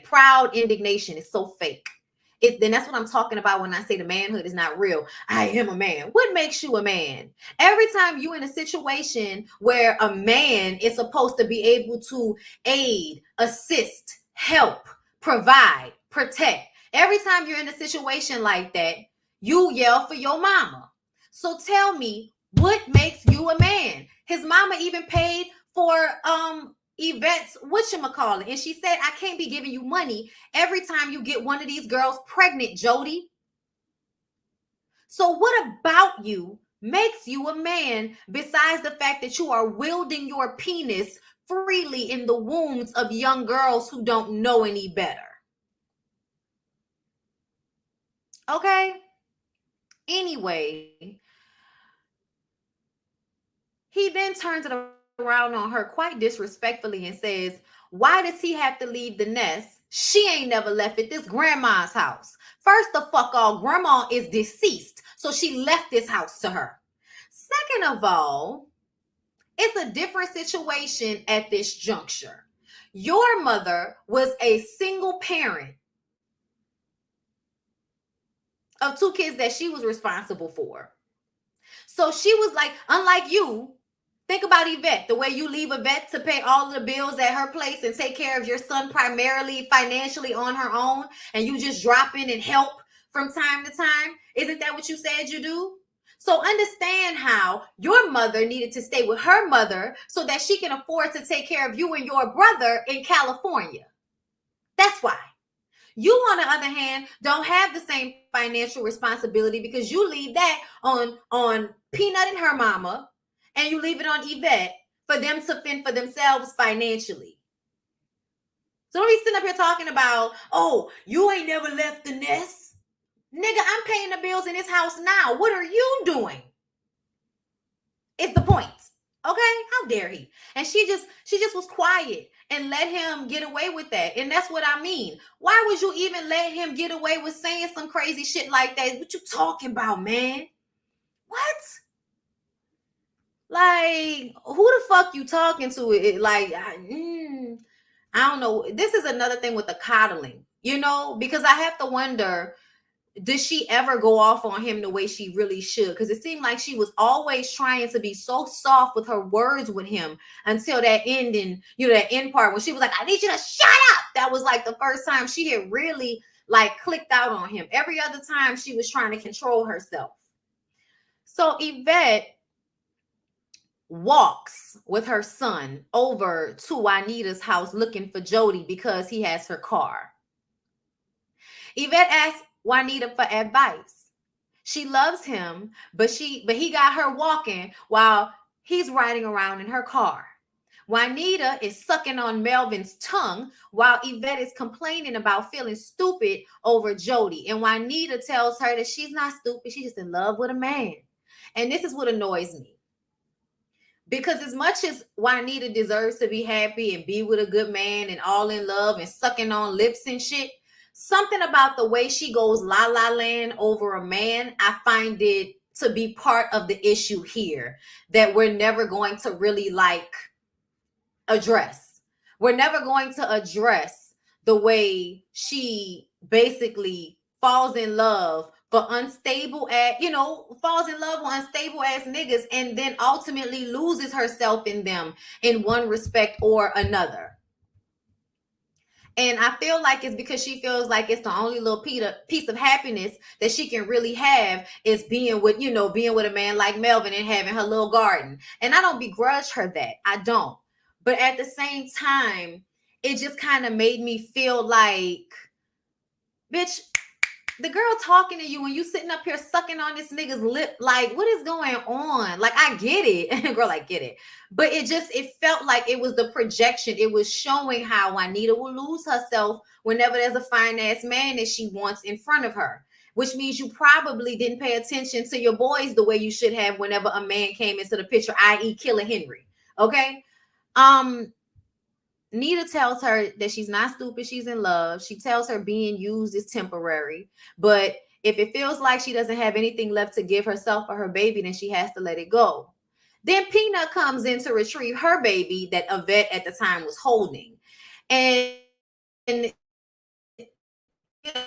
proud indignation is so fake. Then that's what I'm talking about when I say the manhood is not real. I am a man. What makes you a man? Every time you in a situation where a man is supposed to be able to aid, assist, help, provide, protect, every time you're in a situation like that, you yell for your mama. So tell me, what makes you a man? His mama even paid for Yvette's whatchamacallit, and she said, I can't be giving you money every time you get one of these girls pregnant, Jody. So what about you makes you a man besides the fact that you are wielding your penis freely in the wombs of young girls who don't know any better? Okay? Anyway, he then turns it around on her quite disrespectfully and says, why does he have to leave the nest? She ain't never left it. This grandma's house. First the fuck all, grandma is deceased, so she left this house to her. Second of all, it's a different situation at this juncture. Your mother was a single parent of 2 kids that she was responsible for. So she was like, unlike you, think about Yvette, the way you leave Yvette to pay all of the bills at her place and take care of your son primarily financially on her own, and you just drop in and help from time to time. Isn't that what you said you do? So understand how your mother needed to stay with her mother so that she can afford to take care of you and your brother in California. That's why. You, on the other hand, don't have the same financial responsibility because you leave that on Peanut and her mama, and you leave it on Yvette for them to fend for themselves financially. So don't be sitting up here talking about, oh, you ain't never left the nest. Nigga, I'm paying the bills in this house now. What are you doing? It's the point. Okay? How dare he? And she just was quiet and let him get away with that. And that's what I mean. Why would you even let him get away with saying some crazy shit like that? What you talking about, man? What? Like, who the fuck you talking to? Like, I don't know. This is another thing with the coddling, because I have to wonder, did she ever go off on him the way she really should? Because it seemed like she was always trying to be so soft with her words with him until that ending, that end part when she was like, I need you to shut up. That was like the first time she had really like clicked out on him. Every other time she was trying to control herself. So Yvette walks with her son over to Juanita's house looking for Jody because he has her car. Yvette asks Juanita for advice. She loves him, but he got her walking while he's riding around in her car. Juanita is sucking on Melvin's tongue while Yvette is complaining about feeling stupid over Jody. And Juanita tells her that she's not stupid. She's just in love with a man. And this is what annoys me. Because as much as Juanita deserves to be happy and be with a good man and all in love and sucking on lips and shit, something about the way she goes la la land over a man, I find it to be part of the issue here that we're never going to really address. We're never going to address the way she basically falls in love for unstable falls in love with unstable ass niggas and then ultimately loses herself in them in one respect or another. And I feel like it's because she feels like it's the only little piece of happiness that she can really have is being with a man like Melvin and having her little garden. And I don't begrudge her that. I don't. But at the same time, it just kind of made me feel like, bitch, the girl talking to you and you sitting up here sucking on this nigga's lip, like, what is going on? Like, I get it. Girl, I get it. But it felt like it was the projection. It was showing how Juanita will lose herself whenever there's a fine ass man that she wants in front of her, which means you probably didn't pay attention to your boys the way you should have whenever a man came into the picture, i.e. Killer Henry. Okay. Nita tells her that she's not stupid. She's in love. She tells her being used is temporary, but If it feels like she doesn't have anything left to give herself or her baby, then she has to let it go. Then Peanut comes in to retrieve her baby that Yvette at the time was holding. And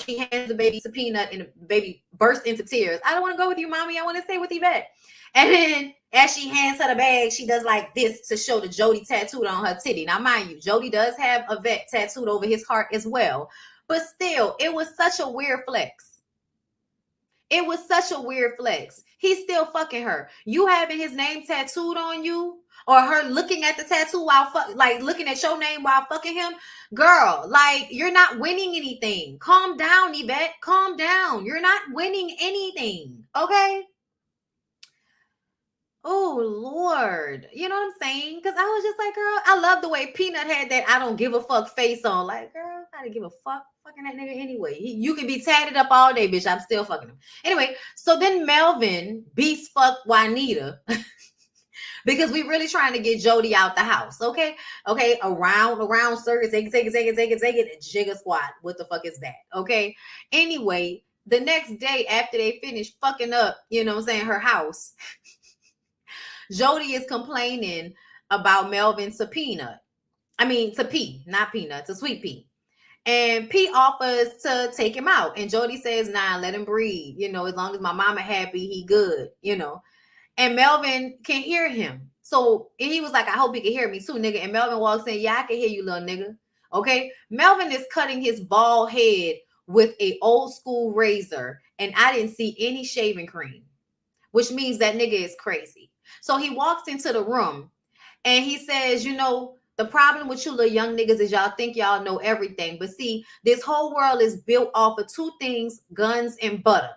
she hands the baby to Peanut, and the baby bursts into tears. I don't want to go with you, mommy. I want to stay with Yvette. And then as she hands her the bag, she does like this to show the Jody tattooed on her titty. Now, mind you, Jody does have Yvette tattooed over his heart as well. But still, it was such a weird flex. It was such a weird flex. He's still fucking her. You having his name tattooed on you, or her looking at the tattoo while like looking at your name while fucking him, girl. Like, you're not winning anything. Calm down, Yvette. Calm down. You're not winning anything. Okay. Oh Lord, you know what I'm saying? Because I was just like, girl, I love the way Peanut had that I don't give a fuck face on. Like, girl, I don't give a fuck fucking that nigga anyway. You can be tatted up all day, bitch. I'm still fucking him. Anyway, so then Melvin beast fuck Juanita because we really trying to get Jody out the house. Okay, around circus, take it, and jigger squat. What the fuck is that? Okay. Anyway, the next day after they finish fucking up, you know what I'm saying, her house. Jody is complaining about Melvin to Peanut. I mean, to P, not Peanut, to Sweet Pea. And P offers to take him out. And Jody says, nah, let him breathe. You know, as long as my mama happy, he good, you know. And Melvin can hear him. So he was like, I hope he can hear me too, nigga. And Melvin walks in, yeah, I can hear you, little nigga. Okay. Melvin is cutting his bald head with a old school razor. And I didn't see any shaving cream, which means that nigga is crazy. So he walks into the room and he says, you know, the problem with you little young niggas is y'all think y'all know everything. But see, this whole world is built off of two things, guns and butter.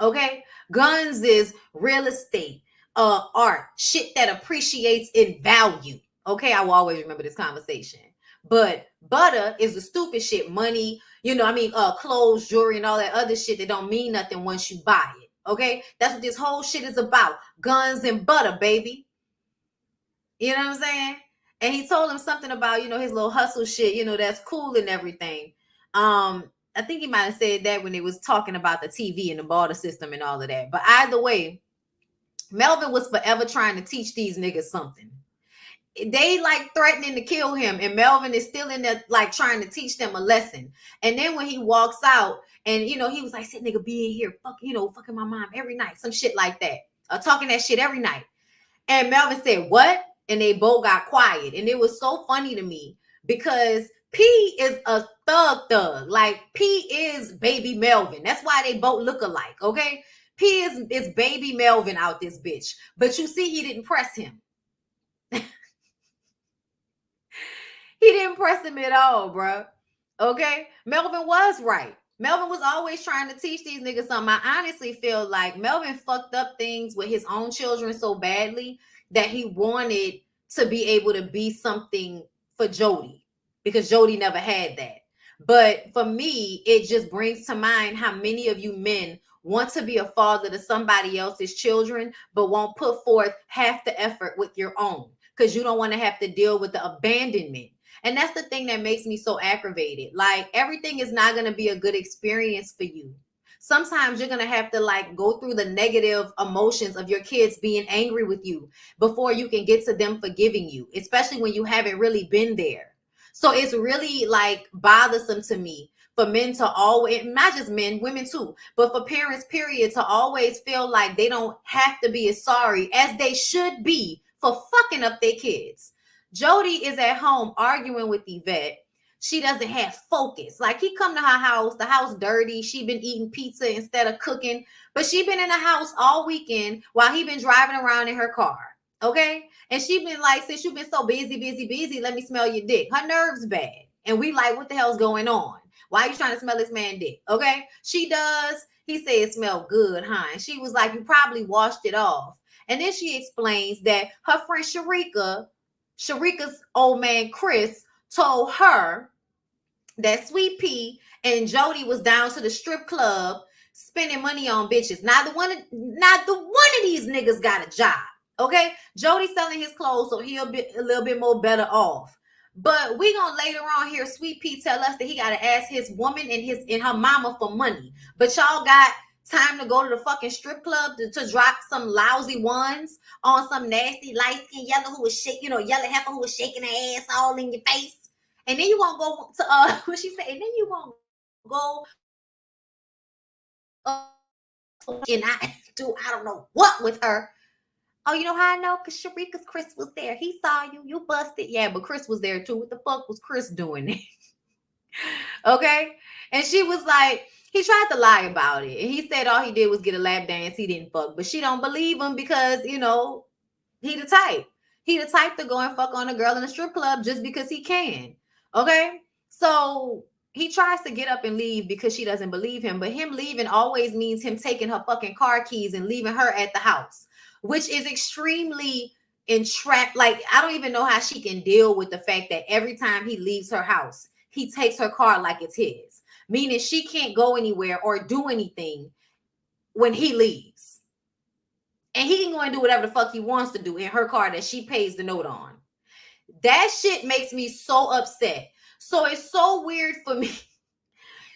Okay? Guns is real estate, art, shit that appreciates in value. Okay? I will always remember this conversation. But butter is the stupid shit, money, you know, I mean, clothes, jewelry, and all that other shit that don't mean nothing once you buy it. Okay, that's what this whole shit is about. Guns and butter, baby. You know what I'm saying? And he told him something about, you know, his little hustle shit, you know, that's cool and everything. I think he might have said that when he was talking about the TV and the barter system and all of that. But either way, Melvin was forever trying to teach these niggas something. They like threatening to kill him, and Melvin is still in there like trying to teach them a lesson. And then when he walks out, and you know, he was like, "Sit nigga, be in here, fuck, you know, fucking my mom every night," some shit like that, talking that shit every night. And Melvin said, "What?" And they both got quiet, and it was so funny to me because P is a thug. Like P is baby Melvin. That's why they both look alike. Okay, P is baby Melvin out this bitch, but you see, he didn't press him. He didn't press him at all, bro. Okay? Melvin was right. Melvin was always trying to teach these niggas something. I honestly feel like Melvin fucked up things with his own children so badly that he wanted to be able to be something for Jody because Jody never had that. But for me, it just brings to mind how many of you men want to be a father to somebody else's children, but won't put forth half the effort with your own because you don't want to have to deal with the abandonment. And that's the thing that makes me so aggravated. Like, everything is not going to be a good experience for you. Sometimes you're going to have to like go through the negative emotions of your kids being angry with you before you can get to them forgiving you, especially when you haven't really been there. So it's really like bothersome to me for men to always, not just men, women too, but for parents, period, to always feel like they don't have to be as sorry as they should be for fucking up their kids. Jody is at home arguing with Yvette. She doesn't have focus. Like, he come to her house, the house dirty. She been eating pizza instead of cooking, but she been in the house all weekend while he been driving around in her car. Okay. And she been like, since you been so busy, let me smell your dick. Her nerves bad. And we like, what the hell's going on? Why are you trying to smell this man dick? Okay. She does. He said it smelled good, huh? And she was like, you probably washed it off. And then she explains that her friend Sharika's old man Chris told her that Sweet Pea and Jody was down to the strip club spending money on bitches. Not the one of these niggas got a job. Okay, Jody's selling his clothes, so he'll be a little bit more better off. But we gonna later on hear Sweet Pea tell us that he gotta ask his woman and her mama for money. But y'all got time to go to the fucking strip club to drop some lousy ones on some nasty light skin yellow who was shaking, yellow heifer who was shaking her ass all in your face. And then you gonna go to what she said, and then you gonna go and I don't know what with her. Oh, you know how I know? Because Sharika's Chris was there. He saw you. You busted. Yeah, but Chris was there too. What the fuck was Chris doing? Okay. And she was like, he tried to lie about it. And he said all he did was get a lap dance. He didn't fuck. But she don't believe him because, he the type. He the type to go and fuck on a girl in a strip club just because he can. Okay. So he tries to get up and leave because she doesn't believe him. But him leaving always means him taking her fucking car keys and leaving her at the house, which is extremely entrapped. Like, I don't even know how she can deal with the fact that every time he leaves her house, he takes her car like it's his, meaning she can't go anywhere or do anything when he leaves. And he can go and do whatever the fuck he wants to do in her car that she pays the note on. That shit makes me so upset. So it's so weird for me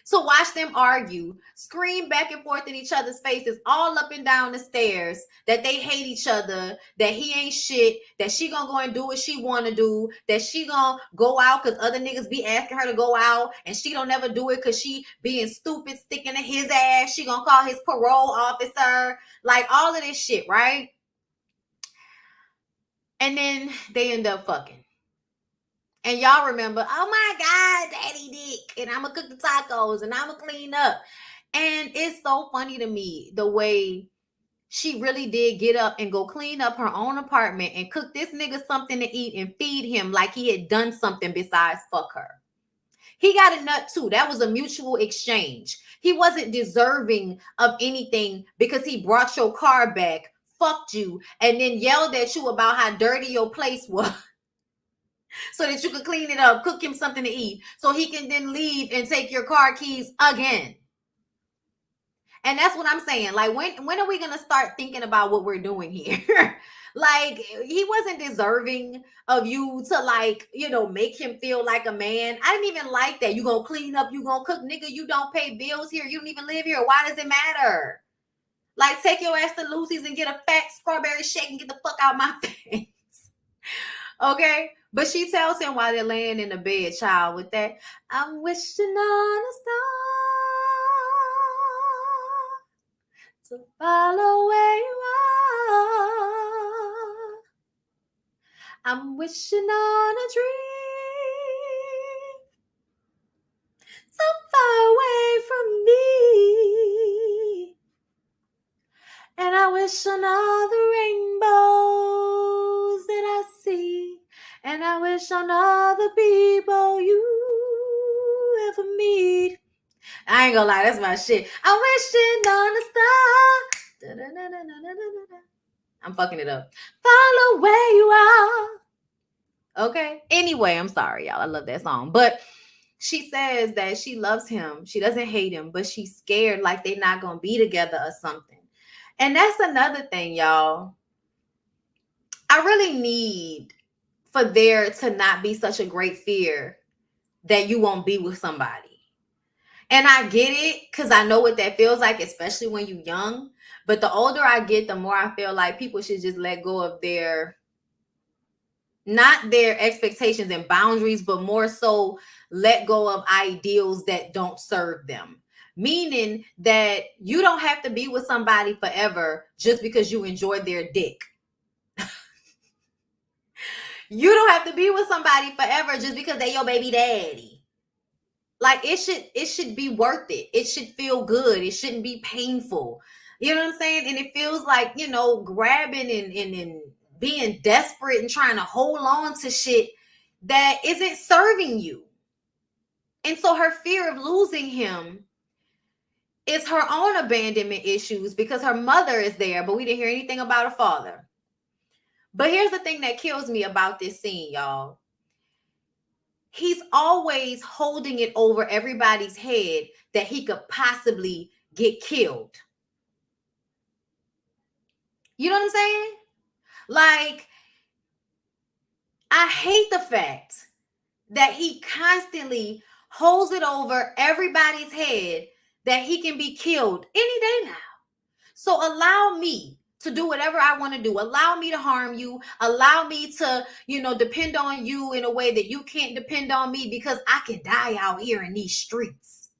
to watch them argue, scream back and forth in each other's faces, all up and down the stairs, that they hate each other, that he ain't shit, that she gonna go and do what she wanna do, that she gonna go out because other niggas be asking her to go out, and she don't never do it because she being stupid, sticking to his ass. She gonna call his parole officer, like all of this shit, right? And then they end up fucking. And y'all remember, oh my God, Daddy Dick, and I'm gonna cook the tacos and I'm gonna clean up. And it's so funny to me the way she really did get up and go clean up her own apartment and cook this nigga something to eat and feed him like he had done something besides fuck her. He got a nut too. That was a mutual exchange. He wasn't deserving of anything because he brought your car back, fucked you, and then yelled at you about how dirty your place was. So that you could clean it up, cook him something to eat, so he can then leave and take your car keys again. And that's what I'm saying. Like, when are we gonna start thinking about what we're doing here? Like, he wasn't deserving of you to, like, make him feel like a man. I didn't even like that. You gonna clean up, you gonna cook, nigga. You don't pay bills here. You don't even live here. Why does it matter? Like, take your ass to Lucy's and get a fat strawberry shake and get the fuck out my face. Okay, but she tells him while they're laying in the bed, child, with that, I'm wishing on a star to follow where you are. I'm wishing on a dream so far away from me. And I wish on all the rainbows that I see. And I wish on all the people you ever meet. I ain't gonna lie, that's my shit. I'm wishing on a star. I'm fucking it up. Follow where you are. Okay. Anyway, I'm sorry, y'all. I love that song. But she says that she loves him. She doesn't hate him, but she's scared like they're not gonna be together or something. And that's another thing, y'all. I really need for there to not be such a great fear that you won't be with somebody. And I get it because I know what that feels like, especially when you're young. But the older I get, the more I feel like people should just let go of not their expectations and boundaries, but more so let go of ideals that don't serve them. Meaning that you don't have to be with somebody forever just because you enjoy their dick. You don't have to be with somebody forever just because they're your baby daddy. Like, it should be worth it. It should feel good. It shouldn't be painful. You know what I'm saying? And it feels like, grabbing and being desperate and trying to hold on to shit that isn't serving you. And so her fear of losing him is her own abandonment issues because her mother is there, but we didn't hear anything about her father. But here's the thing that kills me about this scene, y'all. He's always holding it over everybody's head that he could possibly get killed. You know what I'm saying? Like, I hate the fact that he constantly holds it over everybody's head that he can be killed any day now. So allow me to do whatever I want to do. Allow me to harm you. Allow me to, depend on you in a way that you can't depend on me, because I can die out here in these streets.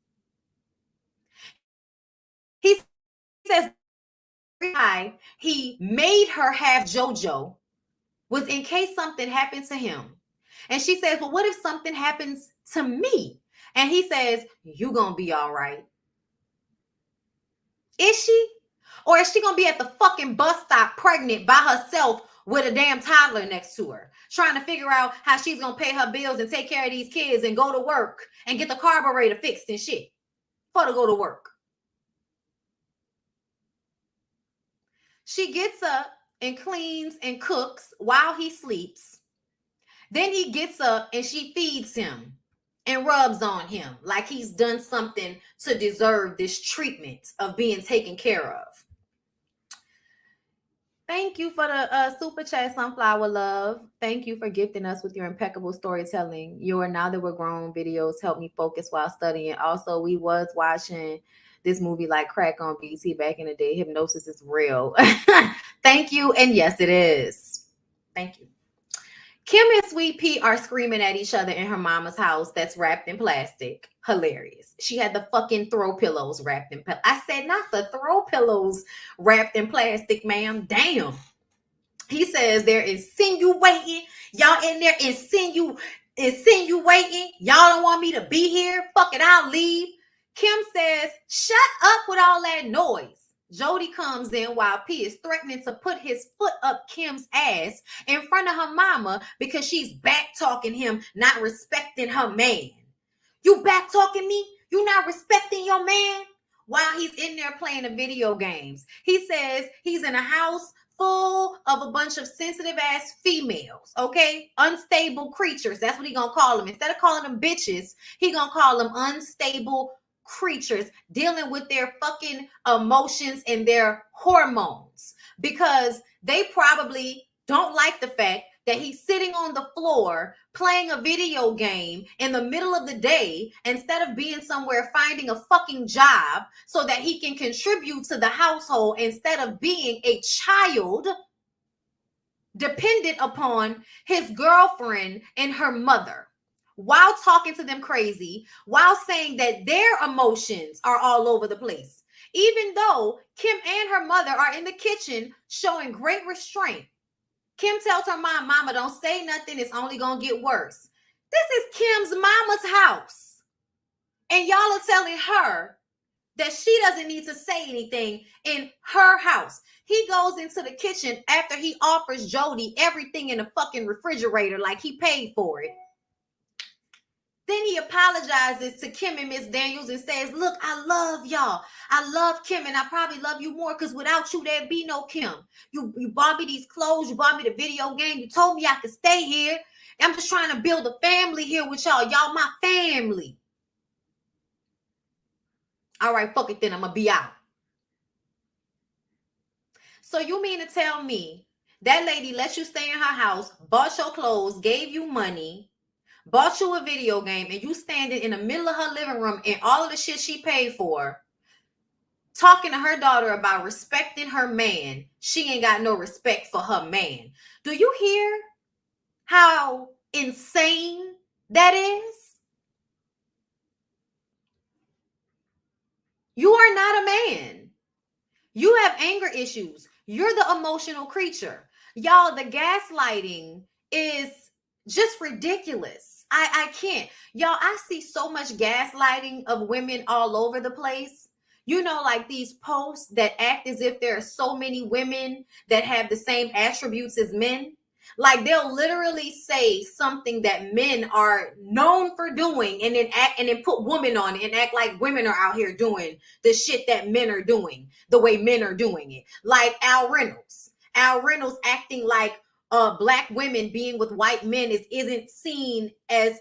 He says he made her have JoJo was in case something happened to him. And she says, well, what if something happens to me? And he says, you gonna be all right. Is she? Or is she gonna be at the fucking bus stop pregnant by herself with a damn toddler next to her, trying to figure out how she's gonna pay her bills and take care of these kids and go to work and get the carburetor fixed and shit for to go to work? She gets up and cleans and cooks while he sleeps. Then he gets up and she feeds him and rubs on him like he's done something to deserve this treatment of being taken care of. Thank you for the super chat, Sunflower Love. Thank you for gifting us with your impeccable storytelling. Your Now That We're Grown videos help me focus while studying. Also, we was watching this movie like crack on BT back in the day. Hypnosis is real. Thank you. And yes, it is. Thank you. Kim and Sweet Pea are screaming at each other in her mama's house that's wrapped in plastic. Hilarious. She had the fucking throw pillows wrapped in plastic. I said, not the throw pillows wrapped in plastic, ma'am. Damn. He says they're insinuating. Y'all in there insinuating. Y'all don't want me to be here. Fuck it, I'll leave. Kim says, shut up with all that noise. Jody comes in while P is threatening to put his foot up Kim's ass in front of her mama because she's back talking him, not respecting her man. You back talking me? You not respecting your man? While he's in there playing the video games. He says he's in a house full of a bunch of sensitive ass females, okay? Unstable creatures. That's what he gonna call them. Instead of calling them bitches, he gonna call them unstable creatures dealing with their fucking emotions and their hormones, because they probably don't like the fact that he's sitting on the floor playing a video game in the middle of the day instead of being somewhere finding a fucking job so that he can contribute to the household instead of being a child dependent upon his girlfriend and her mother, while talking to them crazy, while saying that their emotions are all over the place, even though Kim and her mother are in the kitchen showing great restraint. Kim tells her mom, mama, don't say nothing. It's only going to get worse. This is Kim's mama's house. And y'all are telling her that she doesn't need to say anything in her house. He goes into the kitchen after he offers Jody everything in the fucking refrigerator like he paid for it. Then he apologizes to Kim and Miss Daniels and says, look, I love y'all. I love Kim, and I probably love you more because without you, there'd be no Kim. You bought me these clothes. You bought me the video game. You told me I could stay here. I'm just trying to build a family here with y'all. Y'all my family. All right, fuck it then. I'm going to be out. So you mean to tell me that lady let you stay in her house, bought your clothes, gave you money, bought you a video game, and you standing in the middle of her living room and all of the shit she paid for, talking to her daughter about respecting her man? She ain't got no respect for her man. Do you hear how insane that is? You are not a man. You have anger issues. You're the emotional creature. Y'all, the gaslighting is just ridiculous. I can't. Y'all, I see so much gaslighting of women all over the place. You know, like these posts that act as if there are so many women that have the same attributes as men. Like they'll literally say something that men are known for doing and then put women on it and act like women are out here doing the shit that men are doing the way men are doing it. Like Al Reynolds acting like black women being with white men isn't seen as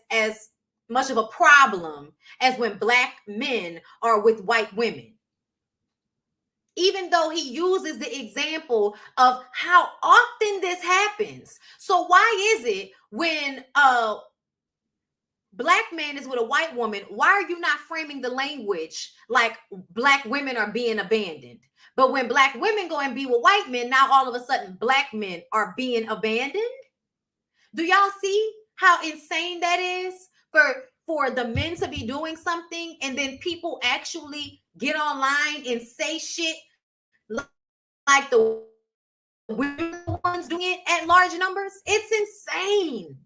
much of a problem as when black men are with white women. Even though he uses the example of how often this happens. So why is it when black man is with a white woman, why are you not framing the language like black women are being abandoned? But when black women go and be with white men, now all of a sudden black men are being abandoned. Do y'all see how insane that is for the men to be doing something and then people actually get online and say shit like the women are the ones doing it at large numbers? It's insane.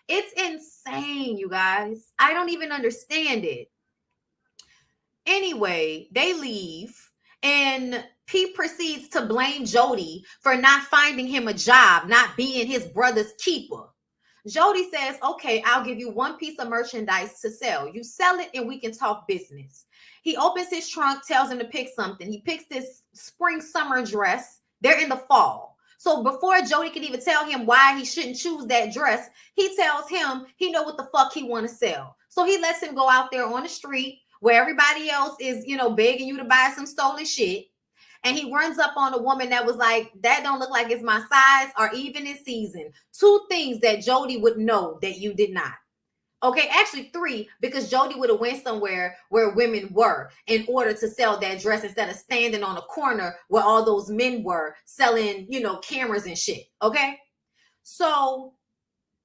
It's insane, you guys. I don't even understand it. Anyway, they leave and Pete proceeds to blame Jody for not finding him a job, not being his brother's keeper. Jody says, okay, I'll give you one piece of merchandise to sell. You sell it and we can talk business. He opens his trunk, tells him to pick something. He picks this spring summer dress. They're in the fall. So before Jody can even tell him why he shouldn't choose that dress, he tells him he know what the fuck he want to sell. So he lets him go out there on the street where everybody else is, begging you to buy some stolen shit. And he runs up on a woman that was like, that don't look like it's my size or even in season. 2 things that Jody would know that you did not. Okay, actually 3, because Jody would have went somewhere where women were in order to sell that dress instead of standing on a corner where all those men were selling, cameras and shit. Okay, so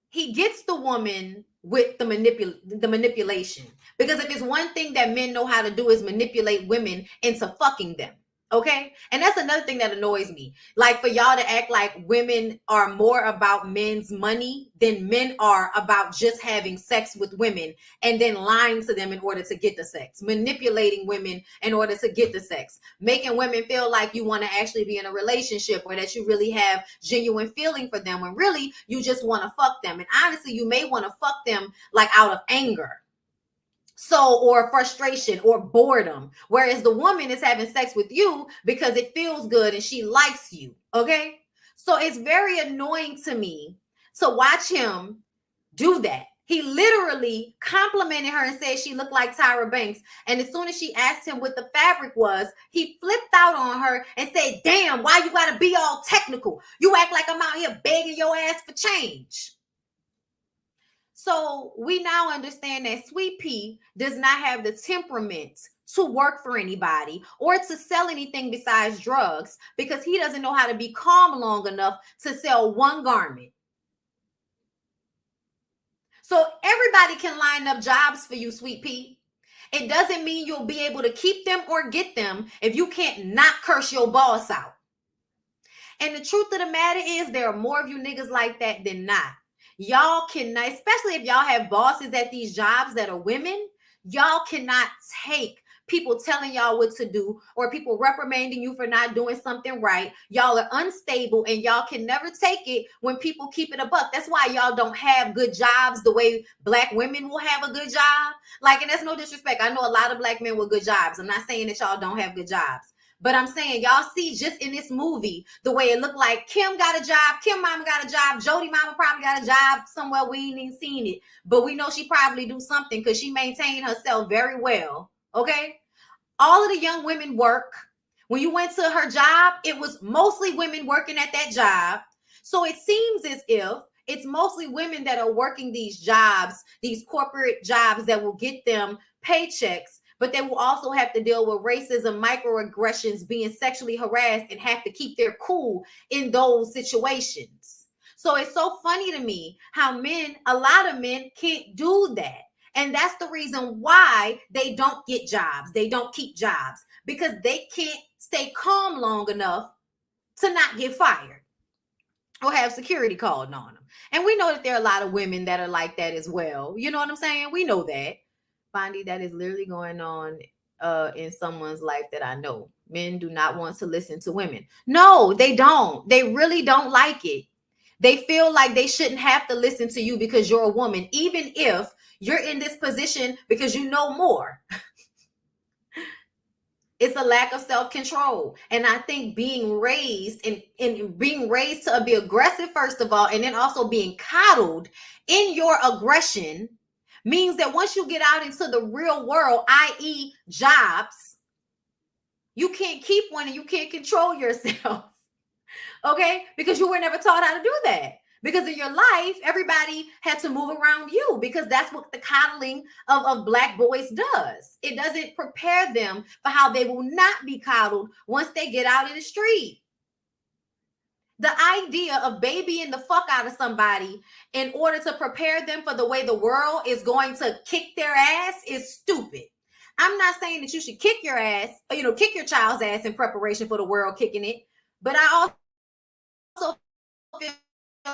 he gets the woman with the manipulation, because if it's one thing that men know how to do is manipulate women into fucking them. Okay. And that's another thing that annoys me. Like, for y'all to act like women are more about men's money than men are about just having sex with women and then lying to them in order to get the sex, manipulating women in order to get the sex, making women feel like you want to actually be in a relationship or that you really have genuine feeling for them when really you just want to fuck them. And honestly, you may want to fuck them like out of anger. So, or frustration or boredom, whereas the woman is having sex with you because it feels good and she likes you. Okay. So it's very annoying to me to watch him do that. He literally complimented her and said she looked like Tyra Banks. And as soon as she asked him what the fabric was, he flipped out on her and said, damn, why you got to be all technical? You act like I'm out here begging your ass for change. So we now understand that Sweet Pea does not have the temperament to work for anybody or to sell anything besides drugs, because he doesn't know how to be calm long enough to sell one garment. So everybody can line up jobs for you, Sweet Pea. It doesn't mean you'll be able to keep them or get them if you can't not curse your boss out. And the truth of the matter is, there are more of you niggas like that than not. Y'all cannot, especially if y'all have bosses at these jobs that are women, y'all cannot take people telling y'all what to do or people reprimanding you for not doing something right. Y'all are unstable and y'all can never take it when people keep it a buck. That's why y'all don't have good jobs the way black women will have a good job. Like, and that's no disrespect. I know a lot of black men with good jobs. I'm not saying that y'all don't have good jobs. But I'm saying, y'all see just in this movie, the way it looked like Kim got a job, Kim mama got a job, Jody mama probably got a job somewhere we ain't even seen it. But we know she probably do something because she maintained herself very well, okay? All of the young women work. When you went to her job, it was mostly women working at that job. So it seems as if it's mostly women that are working these jobs, these corporate jobs that will get them paychecks, but they will also have to deal with racism, microaggressions, being sexually harassed, and have to keep their cool in those situations. So it's so funny to me how a lot of men can't do that. And that's the reason why they don't get jobs. They don't keep jobs because they can't stay calm long enough to not get fired or have security called on them. And we know that there are a lot of women that are like that as well. You know what I'm saying? We know that. Bondi, that is literally going on in someone's life that I know. Men do not want to listen to women. No, they don't. They really don't like it. They feel like they shouldn't have to listen to you because you're a woman, even if you're in this position because you know more. It's a lack of self-control. And I think being raised and being raised to be aggressive, first of all, and then also being coddled in your aggression means that once you get out into the real world, i.e. jobs, you can't keep one and you can't control yourself. Okay? Because you were never taught how to do that. Because in your life, everybody had to move around you because that's what the coddling of Black boys does. It doesn't prepare them for how they will not be coddled once they get out in the street. The idea of babying the fuck out of somebody in order to prepare them for the way the world is going to kick their ass is stupid. I'm not saying that you should kick your ass, kick your child's ass in preparation for the world kicking it, but I also feel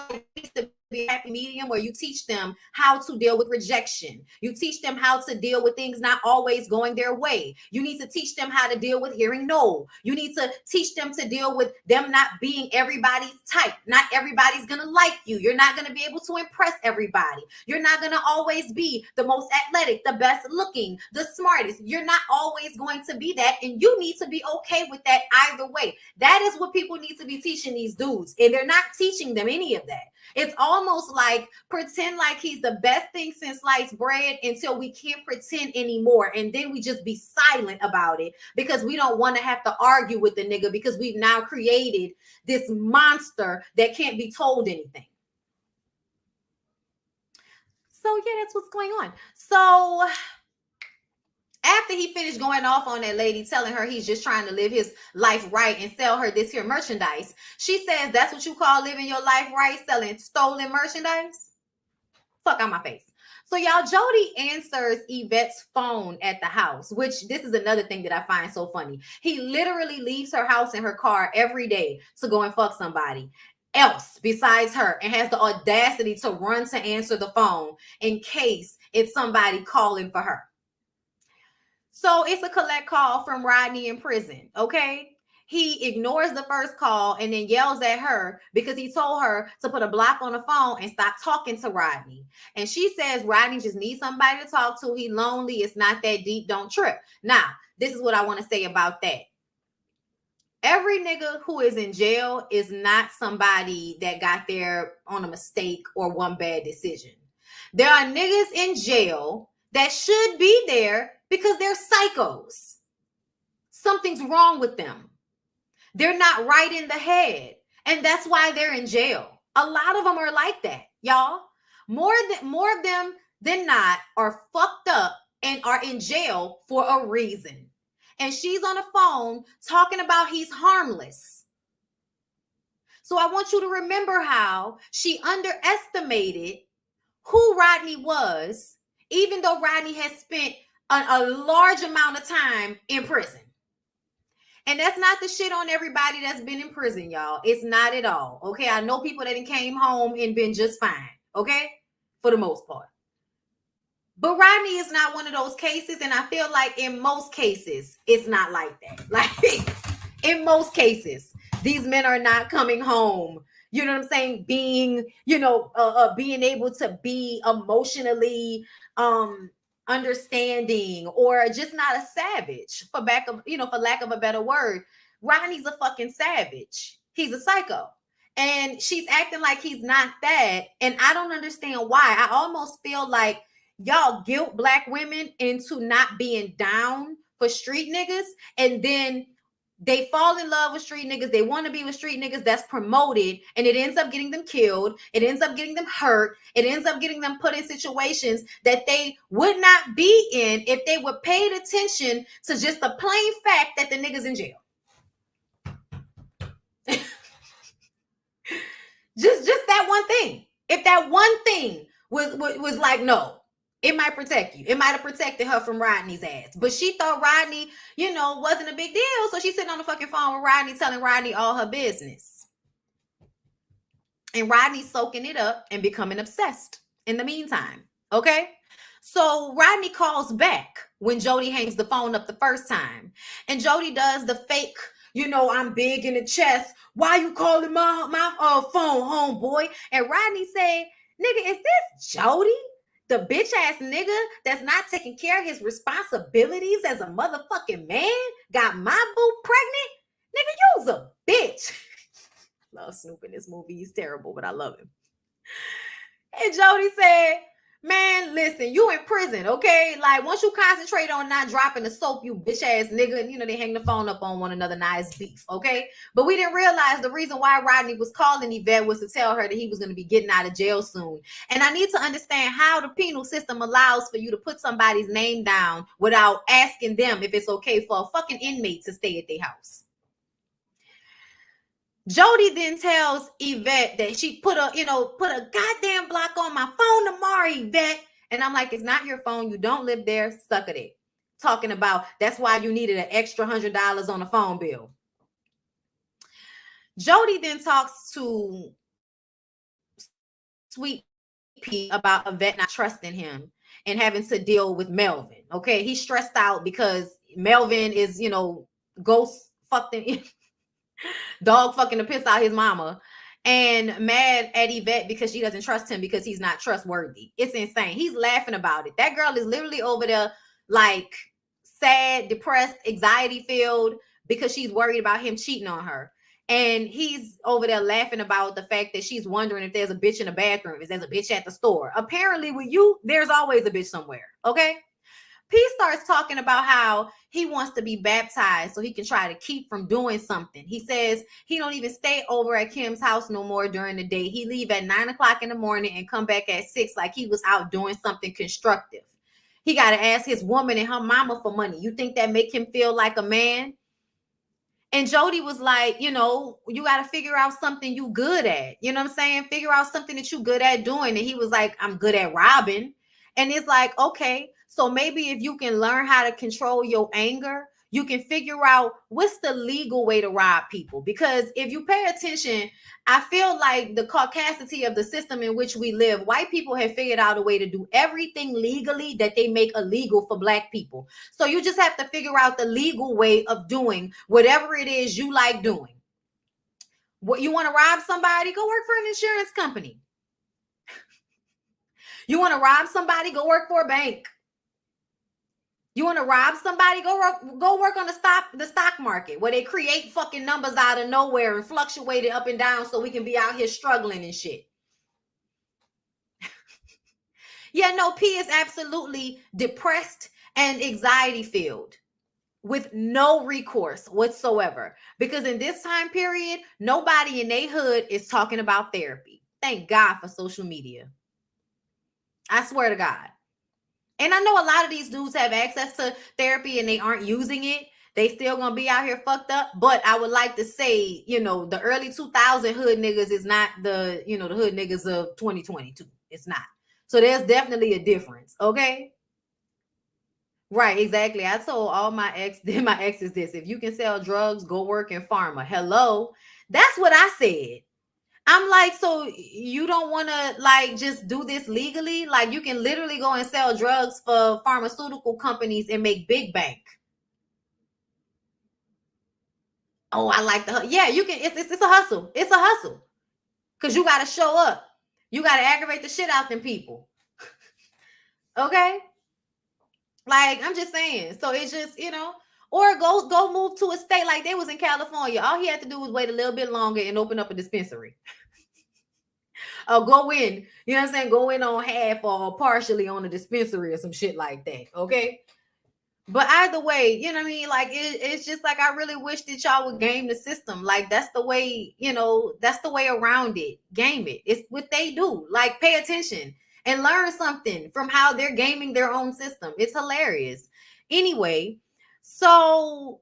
it needs to be a happy medium where you teach them how to deal with rejection. You teach them how to deal with things not always going their way. You need to teach them how to deal with hearing no. You need to teach them to deal with them not being everybody's type. Not everybody's going to like you. You're not going to be able to impress everybody. You're not going to always be the most athletic, the best looking, the smartest. You're not always going to be that, and you need to be okay with that either way. That is what people need to be teaching these dudes, and they're not teaching them any of that. It's almost like pretend like he's the best thing since sliced bread until we can't pretend anymore. And then we just be silent about it because we don't want to have to argue with the nigga because we've now created this monster that can't be told anything. So yeah, that's what's going on. So after he finished going off on that lady, telling her he's just trying to live his life right and sell her this here merchandise, she says, that's what you call living your life right, selling stolen merchandise? Fuck out my face. So y'all, Jody answers Yvette's phone at the house, which this is another thing that I find so funny. He literally leaves her house in her car every day to go and fuck somebody else besides her and has the audacity to run to answer the phone in case it's somebody calling for her. So it's a collect call from Rodney in prison, okay? He ignores the first call and then yells at her because he told her to put a block on the phone and stop talking to Rodney. And she says Rodney just needs somebody to talk to. He lonely. It's not that deep. Don't trip. Now, this is what I want to say about that. Every nigga who is in jail is not somebody that got there on a mistake or one bad decision. There are niggas in jail that should be there because they're psychos. Something's wrong with them. They're not right in the head. And that's why they're in jail. A lot of them are like that, y'all. More of them than not are fucked up and are in jail for a reason. And she's on the phone talking about he's harmless. So I want you to remember how she underestimated who Rodney was, even though Rodney has spent a large amount of time in prison. And that's not the shit on everybody that's been in prison, y'all. It's not at all. Okay. I know people that came home and been just fine. Okay. For the most part. But Rodney is not one of those cases. And I feel like in most cases, it's not like that. Like in most cases, these men are not coming home. You know what I'm saying? Being, being able to be emotionally, understanding or just not a savage for lack of a better word. Rodney's a fucking savage. He's a psycho. And she's acting like he's not that. And I don't understand why. I almost feel like y'all guilt Black women into not being down for street niggas. And then they fall in love with street niggas. They want to be with street niggas. That's promoted. And it ends up getting them killed. It ends up getting them hurt. It ends up getting them put in situations that they would not be in if they were paid attention to just the plain fact that the nigga's in jail. just that one thing. If that one thing was like, no, it might protect you. It might have protected her from Rodney's ass. But she thought Rodney, wasn't a big deal. So she's sitting on the fucking phone with Rodney, telling Rodney all her business. And Rodney's soaking it up and becoming obsessed in the meantime. Okay? So Rodney calls back when Jody hangs the phone up the first time. And Jody does the fake, I'm big in the chest. Why you calling my phone, homeboy? And Rodney say, nigga, is this Jody? The bitch ass nigga that's not taking care of his responsibilities as a motherfucking man got my boo pregnant? Nigga, you's a bitch. Love Snoop in this movie. He's terrible, but I love him. And Jody said, Man, listen, you in prison, okay? Like, once you concentrate on not dropping the soap, you bitch ass nigga, you know, they hang the phone up on one another, nice beef, okay? But we didn't realize the reason why Rodney was calling Yvette was to tell her that he was going to be getting out of jail soon. And I need to understand how the penal system allows for you to put somebody's name down without asking them if it's okay for a fucking inmate to stay at their house. Jody then tells Yvette that she put a goddamn block on my phone tomorrow, Yvette. And I'm like, it's not your phone. You don't live there. Suck at it. Talking about that's why you needed an extra $100 on the phone bill. Jody then talks to Sweet Pea about Yvette not trusting him and having to deal with Melvin. Okay, he's stressed out because Melvin is, ghost fucking dog fucking to piss out his mama, and mad at Yvette because she doesn't trust him because he's not trustworthy. It's insane. He's laughing about it. That girl is literally over there like sad, depressed, anxiety filled because she's worried about him cheating on her. And he's over there laughing about the fact that she's wondering if there's a bitch in the bathroom, if there's a bitch at the store. Apparently with you, there's always a bitch somewhere. Okay. P starts talking about how he wants to be baptized so he can try to keep from doing something. He says he don't even stay over at Kim's house no more during the day. He leave at 9 o'clock in the morning and come back at 6 like he was out doing something constructive. He got to ask his woman and her mama for money. You think that make him feel like a man? And Jody was like, you got to figure out something you good at. You know what I'm saying? Figure out something that you good at doing. And he was like, I'm good at robbing. And it's like, okay, so maybe if you can learn how to control your anger, you can figure out what's the legal way to rob people. Because if you pay attention, I feel like the caucasity of the system in which we live, white people have figured out a way to do everything legally that they make illegal for black people. So you just have to figure out the legal way of doing whatever it is you like doing. What you want to rob somebody? Go work for an insurance company. You want to rob somebody? Go work for a bank. You want to rob somebody? Go work on the stock market where they create fucking numbers out of nowhere and fluctuate it up and down so we can be out here struggling and shit. Yeah, no, P is absolutely depressed and anxiety filled with no recourse whatsoever. Because in this time period, nobody in their hood is talking about therapy. Thank God for social media. I swear to God. And I know a lot of these dudes have access to therapy and they aren't using it. They still gonna be out here fucked up. But I would like to say, the early 2000 hood niggas is not the hood niggas of 2022. It's not. So there's definitely a difference. Okay. Right, exactly. I told all my exes this. If you can sell drugs, go work in pharma. Hello. That's what I said. I'm like, so you don't want to just do this legally? Like, you can literally go and sell drugs for pharmaceutical companies and make big bank. Oh, I like you can. It's a hustle. It's a hustle because you got to show up. You got to aggravate the shit out them people. Okay. Like, I'm just saying. So it's just, or go move to a state like they was in California. All he had to do was wait a little bit longer and open up a dispensary. Or go in, go in on half or partially on a dispensary or some shit like that. Okay. But either way, Like it's just like, I really wish that y'all would game the system. Like that's the way, that's the way around it. Game it. It's what they do. Like pay attention and learn something from how they're gaming their own system. It's hilarious. Anyway, so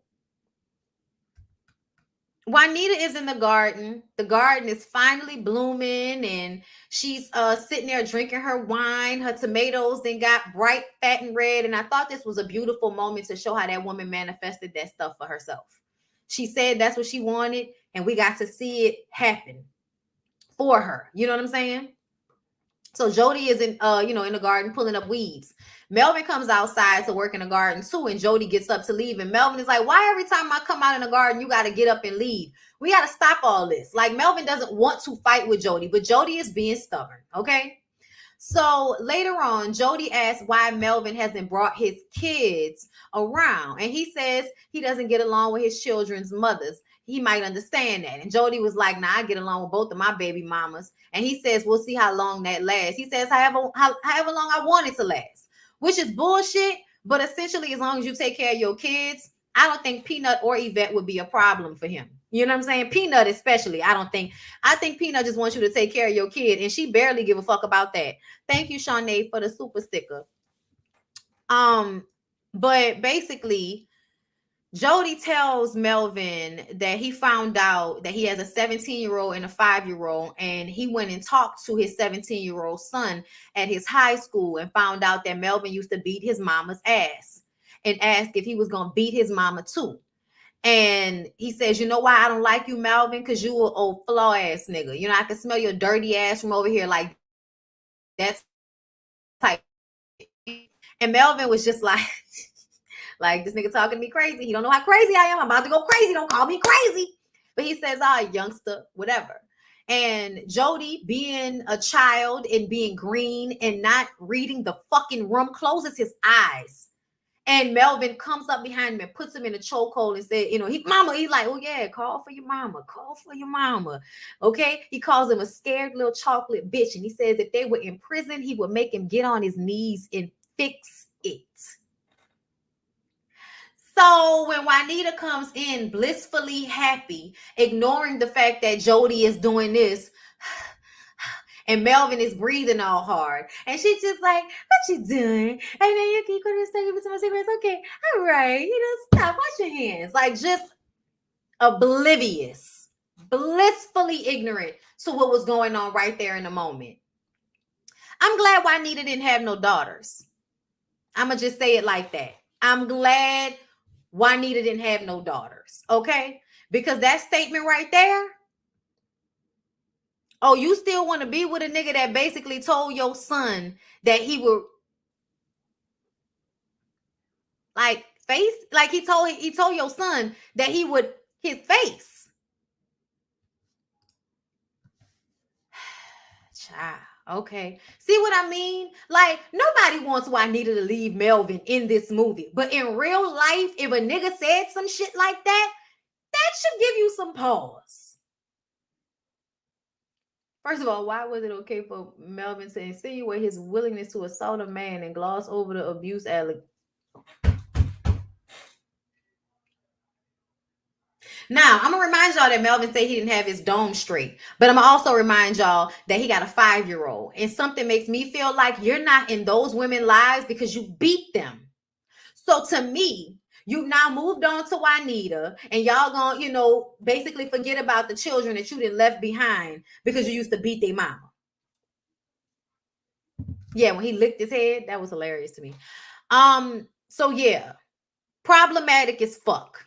Juanita is in the garden. The garden is finally blooming and she's sitting there drinking her wine. Her tomatoes then got bright, fat, and red. And I thought this was a beautiful moment to show how that woman manifested that stuff for herself. She said that's what she wanted and we got to see it happen for her. You know what I'm saying? So Jody is in the garden pulling up weeds. Melvin comes outside to work in the garden too, and Jody gets up to leave. And Melvin is like, why every time I come out in the garden, you got to get up and leave? We got to stop all this. Like Melvin doesn't want to fight with Jody, but Jody is being stubborn. Okay. So later on, Jody asks why Melvin hasn't brought his kids around. And he says he doesn't get along with his children's mothers. he might understand that. And Jody was like, nah, I get along with both of my baby mamas. And he says, we'll see how long that lasts. He says, however long I want it to last, which is bullshit. But essentially, as long as you take care of your kids, I don't think Peanut or Yvette would be a problem for him. You know what I'm saying? Peanut especially. I think Peanut just wants you to take care of your kid, and she barely give a fuck about that. Thank you, Shawnee, for the super sticker. But basically, Jody tells Melvin that he found out that he has a 17-year-old and a 5-year-old, and he went and talked to his 17-year-old son at his high school and found out that Melvin used to beat his mama's ass and asked if he was going to beat his mama too. And he says, you know why I don't like you, Melvin? Because you an old flaw ass nigga. You know, I can smell your dirty ass from over here. Like, that's type. And Melvin was just like, like, this nigga talking to me crazy. He don't know how crazy I am. I'm about to go crazy. Don't call me crazy. But he says, youngster, whatever. And Jody, being a child and being green and not reading the fucking room, closes his eyes. And Melvin comes up behind him and puts him in a chokehold and said, you know, he's like, oh yeah, call for your mama. Okay. He calls him a scared little chocolate bitch. And he says if they were in prison, he would make him get on his knees and fix it. So when Juanita comes in blissfully happy, ignoring the fact that Jody is doing this, and Melvin is breathing all hard. And she's just like, what you doing? And then you keep going to say, okay, all right, stop, wash your hands. Like, just oblivious, blissfully ignorant to what was going on right there in the moment. I'm glad Juanita didn't have no daughters. I'm going to just say it like that. I'm glad Juanita didn't have no daughters, okay? Because that statement right there, oh, you still want to be with a nigga that basically told your son that he would, like, face, like he told your son that he would his face. Child, okay. See what I mean? Like, nobody wants Juanita to leave Melvin in this movie. But in real life, if a nigga said some shit like that, that should give you some pause. First of all, why was it okay for Melvin to insinuate his willingness to assault a man and gloss over the abuse allegation? Now, I'm going to remind y'all that Melvin said he didn't have his dome straight. But I'm going to also remind y'all that he got a 5-year-old. And something makes me feel like you're not in those women's lives because you beat them. So to me, you've now moved on to Juanita, and y'all gonna, basically forget about the children that you didn't left behind because you used to beat their mama. Yeah, when he licked his head, that was hilarious to me. So yeah, problematic as fuck.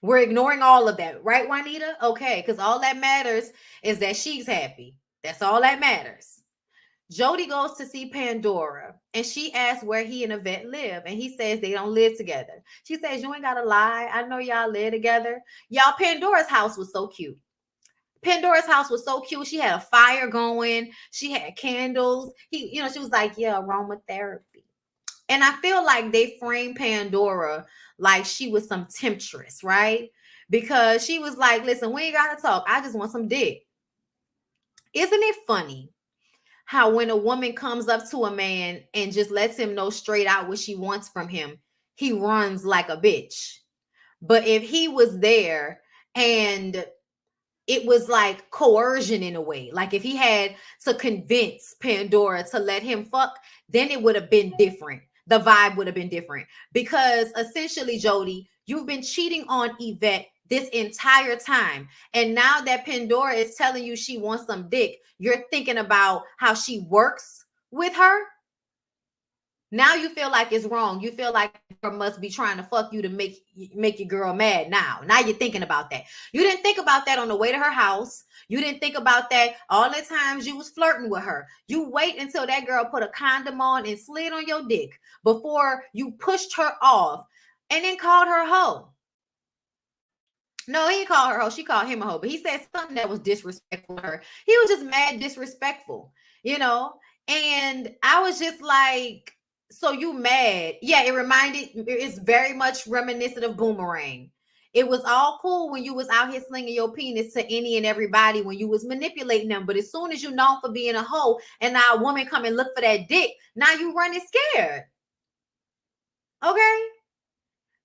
We're ignoring all of that, right, Juanita? Okay, because all that matters is that she's happy. That's all that matters. Jody goes to see Pandora, and she asks where he and Yvette live, and he says they don't live together. She says, you ain't gotta lie. I know y'all live together. Y'all, Pandora's house was so cute. Pandora's house was so cute. She had a fire going. She had candles. She was like, yeah, aromatherapy. And I feel like they framed Pandora like she was some temptress, right? Because she was like, listen, we ain't gotta talk. I just want some dick. Isn't it funny how when a woman comes up to a man and just lets him know straight out what she wants from him, he runs like a bitch? But if he was there and it was like coercion in a way, like if he had to convince Pandora to let him fuck, then it would have been different. The vibe would have been different, because essentially, Jody, you've been cheating on Yvette this entire time. And now that Pandora is telling you she wants some dick, you're thinking about how she works with her. Now you feel like it's wrong. You feel like her must be trying to fuck you to make your girl mad now. Now you're thinking about that. You didn't think about that on the way to her house. You didn't think about that all the times you was flirting with her. You wait until that girl put a condom on and slid on your dick before you pushed her off and then called her a hoe. No, he didn't call her a hoe. She called him a hoe. But he said something that was disrespectful to her. He was just mad disrespectful, And I was just like, so you mad? Yeah, it's very much reminiscent of Boomerang. It was all cool when you was out here slinging your penis to any and everybody, when you was manipulating them. But as soon as you known for being a hoe and now a woman come and look for that dick, now you running scared. Okay?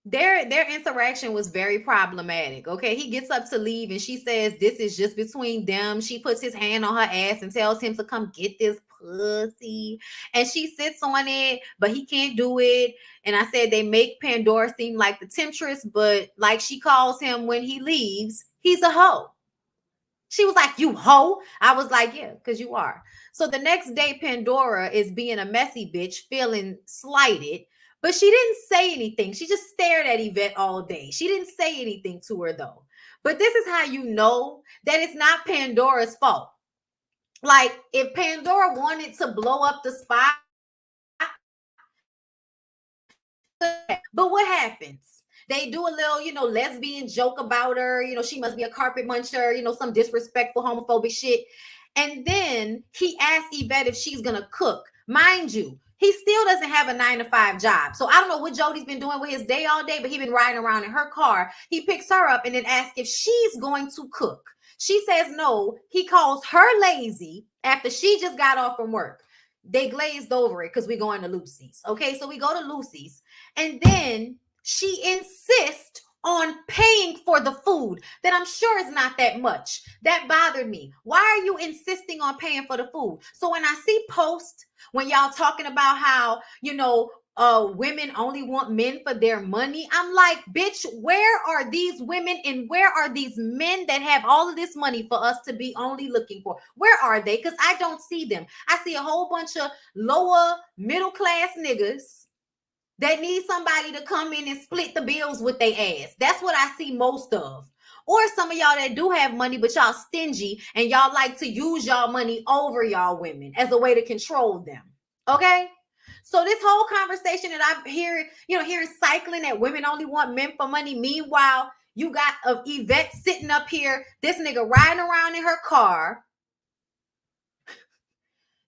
Their interaction was very problematic. Okay, he gets up to leave and she says this is just between them. She puts his hand on her ass and tells him to come get this pussy, and she sits on it, but he can't do it. And I said they make Pandora seem like the temptress, but like she calls him when he leaves, he's a hoe. She was like, "You hoe." I was like, "Yeah, because you are." So the next day, Pandora is being a messy bitch, feeling slighted, but she didn't say anything. She just stared at Yvette all day. She didn't say anything to her, though. But this is how you know that it's not Pandora's fault. Like, if Pandora wanted to blow up the spot, but what happens? They do a little, lesbian joke about her. She must be a carpet muncher, some disrespectful, homophobic shit. And then he asked Yvette if she's going to cook. Mind you, he still doesn't have a 9-to-5 job. So I don't know what Jody's been doing with his day all day, but he's been riding around in her car. He picks her up and then asks if she's going to cook. She says no. He calls her lazy after she just got off from work. They glazed over it because we're going to Lucy's. Okay, so we go to Lucy's. And then she insists on paying for the food that I'm sure is not that much. That bothered me. Why are you insisting on paying for the food? So when I see posts, when y'all talking about how, women only want men for their money, I'm like, bitch, where are these women and where are these men that have all of this money for us to be only looking for? Where are they? Because I don't see them. I see a whole bunch of lower middle class niggas that need somebody to come in and split the bills with their ass. That's what I see most of. Or some of y'all that do have money, but y'all stingy and y'all like to use y'all money over y'all women as a way to control them. Okay? So this whole conversation that I'm hearing cycling that women only want men for money. Meanwhile, you got Yvette sitting up here, this nigga riding around in her car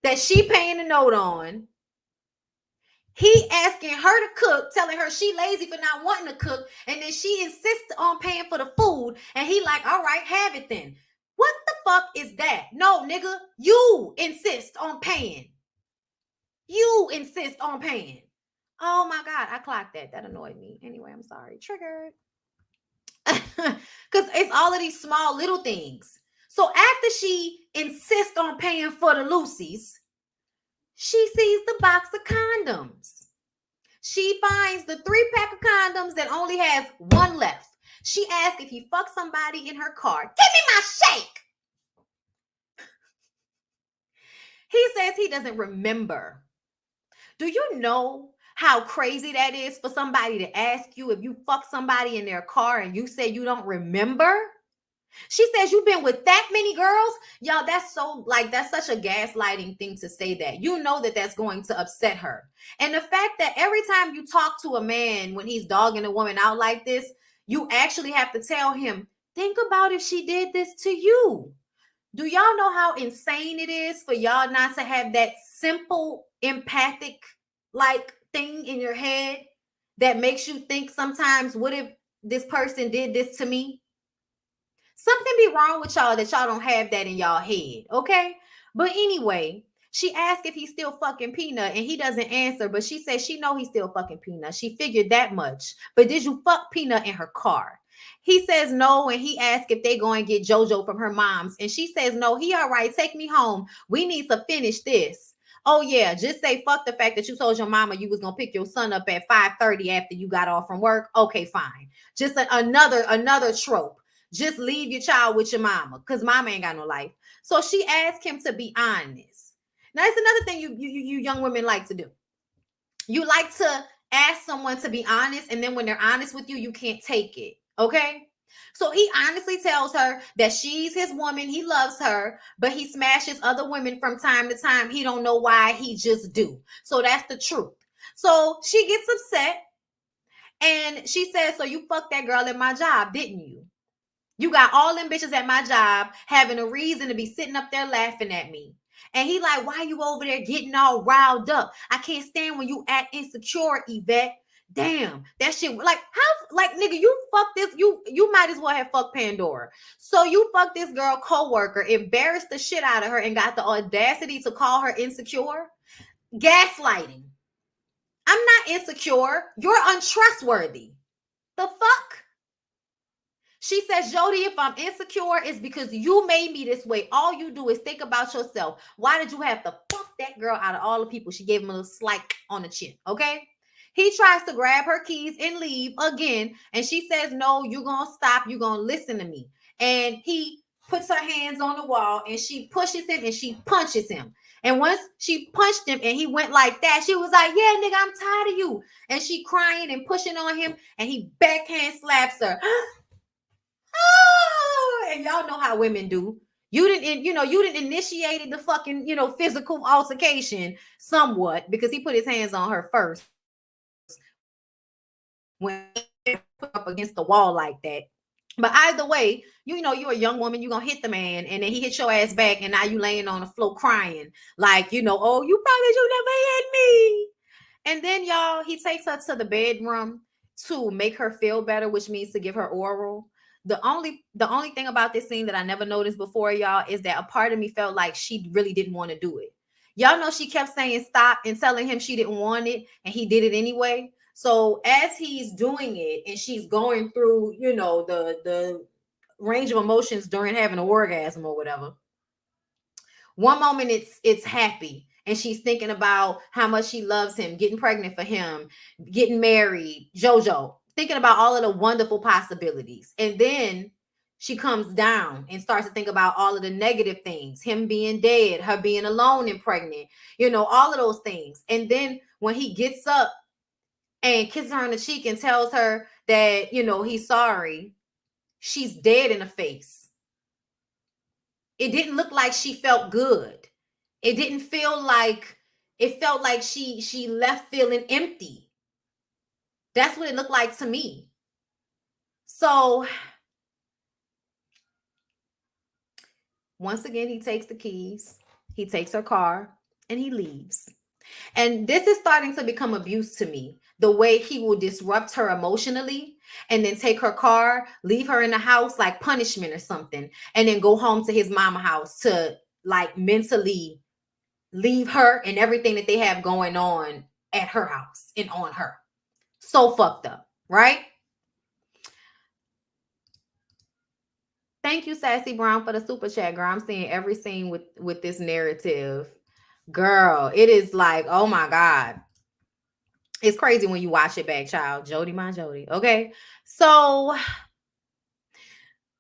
that she paying a note on. He asking her to cook, telling her she lazy for not wanting to cook, and then she insists on paying for the food, and he like, all right, have it then. What the fuck is that? No, nigga, you insist on paying. You insist on paying. Oh my God, I clocked that. That annoyed me. Anyway, I'm sorry. Triggered. Because it's all of these small little things. So after she insists on paying for the Lucy's, she sees the box of condoms. She finds the 3-pack of condoms that only has one left. She asks if he fucked somebody in her car. Give me my shake. He says he doesn't remember. Do you know how crazy that is for somebody to ask you if you fucked somebody in their car and you say you don't remember? She says you've been with that many girls. Y'all, that's such a gaslighting thing to say that. You know that that's going to upset her. And the fact that every time you talk to a man when he's dogging a woman out like this, you actually have to tell him, think about if she did this to you. Do y'all know how insane it is for y'all not to have that simple empathic thing in your head that makes you think sometimes, what if this person did this to me? Something be wrong with y'all that y'all don't have that in y'all head, okay? But anyway, she asked if he's still fucking Peanut, and he doesn't answer, but she says she know he's still fucking Peanut. She figured that much. But did you fuck Peanut in her car? He says no, and he asks if they go and get JoJo from her mom's, and she says no, he all right, take me home. We need to finish this. Oh yeah, just say fuck the fact that you told your mama you was gonna pick your son up at 5:30 after you got off from work. Okay, fine. Just another trope. Just leave your child with your mama because mama ain't got no life. So she asked him to be honest. Now, it's another thing you young women like to do. You like to ask someone to be honest, and then when they're honest with you, you can't take it. Okay? So he honestly tells her that she's his woman. He loves her, but he smashes other women from time to time. He don't know why. He just do. So that's the truth. So she gets upset, and she says, so you fucked that girl at my job, didn't you? You got all them bitches at my job having a reason to be sitting up there laughing at me. And he like, why you over there getting all riled up? I can't stand when you act insecure, Yvette. Damn, that shit, like, how, like, nigga, you fuck this, you might as well have fucked Pandora. So you fucked this girl coworker, embarrassed the shit out of her, and got the audacity to call her insecure. Gaslighting. I'm not insecure. You're untrustworthy. The fuck? She says, Jody, if I'm insecure, it's because you made me this way. All you do is think about yourself. Why did you have to fuck that girl out of all the people? She gave him a little slight on the chin, okay? He tries to grab her keys and leave again. And she says, no, you're going to stop. You're going to listen to me. And he puts her hands on the wall and she pushes him and she punches him. And once she punched him and he went like that, she was like, yeah, nigga, I'm tired of you. And she crying and pushing on him and he backhand slaps her. Oh, and y'all know how women do. You didn't initiate the fucking, physical altercation somewhat because he put his hands on her first when he put up against the wall like that. But either way, you're a young woman, you're gonna hit the man, and then he hits your ass back, and now you laying on the floor crying, like, oh, you probably should never hit me. And then y'all, he takes her to the bedroom to make her feel better, which means to give her oral. The only thing about this scene that I never noticed before, y'all, is that a part of me felt like she really didn't want to do it. Y'all know she kept saying stop and telling him she didn't want it, and he did it anyway. So as he's doing it and she's going through, the range of emotions during having an orgasm or whatever, one moment it's happy and she's thinking about how much she loves him, getting pregnant for him, getting married, JoJo, thinking about all of the wonderful possibilities. And then she comes down and starts to think about all of the negative things, him being dead, her being alone and pregnant, all of those things. And then when he gets up and kisses her on the cheek and tells her that, he's sorry, she's dead in the face. It didn't look like she felt good. It didn't feel like, it felt like she left feeling empty. That's what it looked like to me. So once again, he takes the keys, he takes her car, and he leaves. And this is starting to become abuse to me. The way he will disrupt her emotionally and then take her car, leave her in the house like punishment or something, and then go home to his mama house to like mentally leave her and everything that they have going on at her house and on her. So fucked up, right? Thank you, Sassy Brown, for the super chat, girl. I'm seeing every scene with this narrative. Girl, it is like, oh my God. It's crazy when you watch it back, child. Jody, my Jody. Okay. So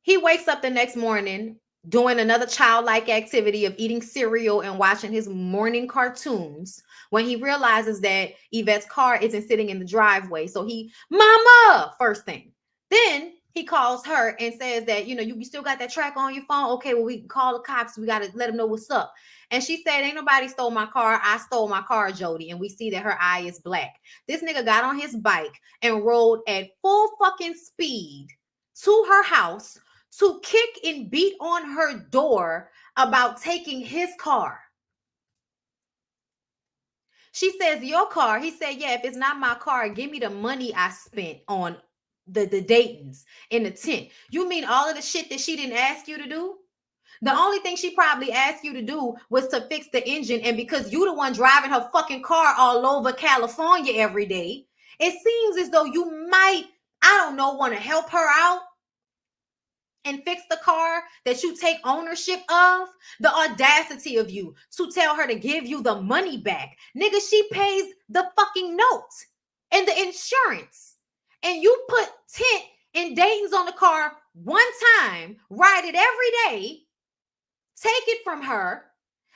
he wakes up the next morning doing another childlike activity of eating cereal and watching his morning cartoons when he realizes that Yvette's car isn't sitting in the driveway. So Mama, first thing. Then he calls her and says that, you still got that track on your phone. Okay, well, we can call the cops. We got to let them know what's up. And she said, ain't nobody stole my car. I stole my car, Jody. And we see that her eye is black. This nigga got on his bike and rode at full fucking speed to her house to kick and beat on her door about taking his car. She says, your car. He said, yeah, if it's not my car, give me the money I spent on the Daytons in the tent. You mean all of the shit that she didn't ask you to do? The only thing she probably asked you to do was to fix the engine. And because you the one driving her fucking car all over California every day, it seems as though you might, want to help her out and fix the car that you take ownership of. The audacity of you to tell her to give you the money back. Nigga, she pays the fucking note and the insurance. And you put tint and Dayton's on the car one time, ride it every day, take it from her,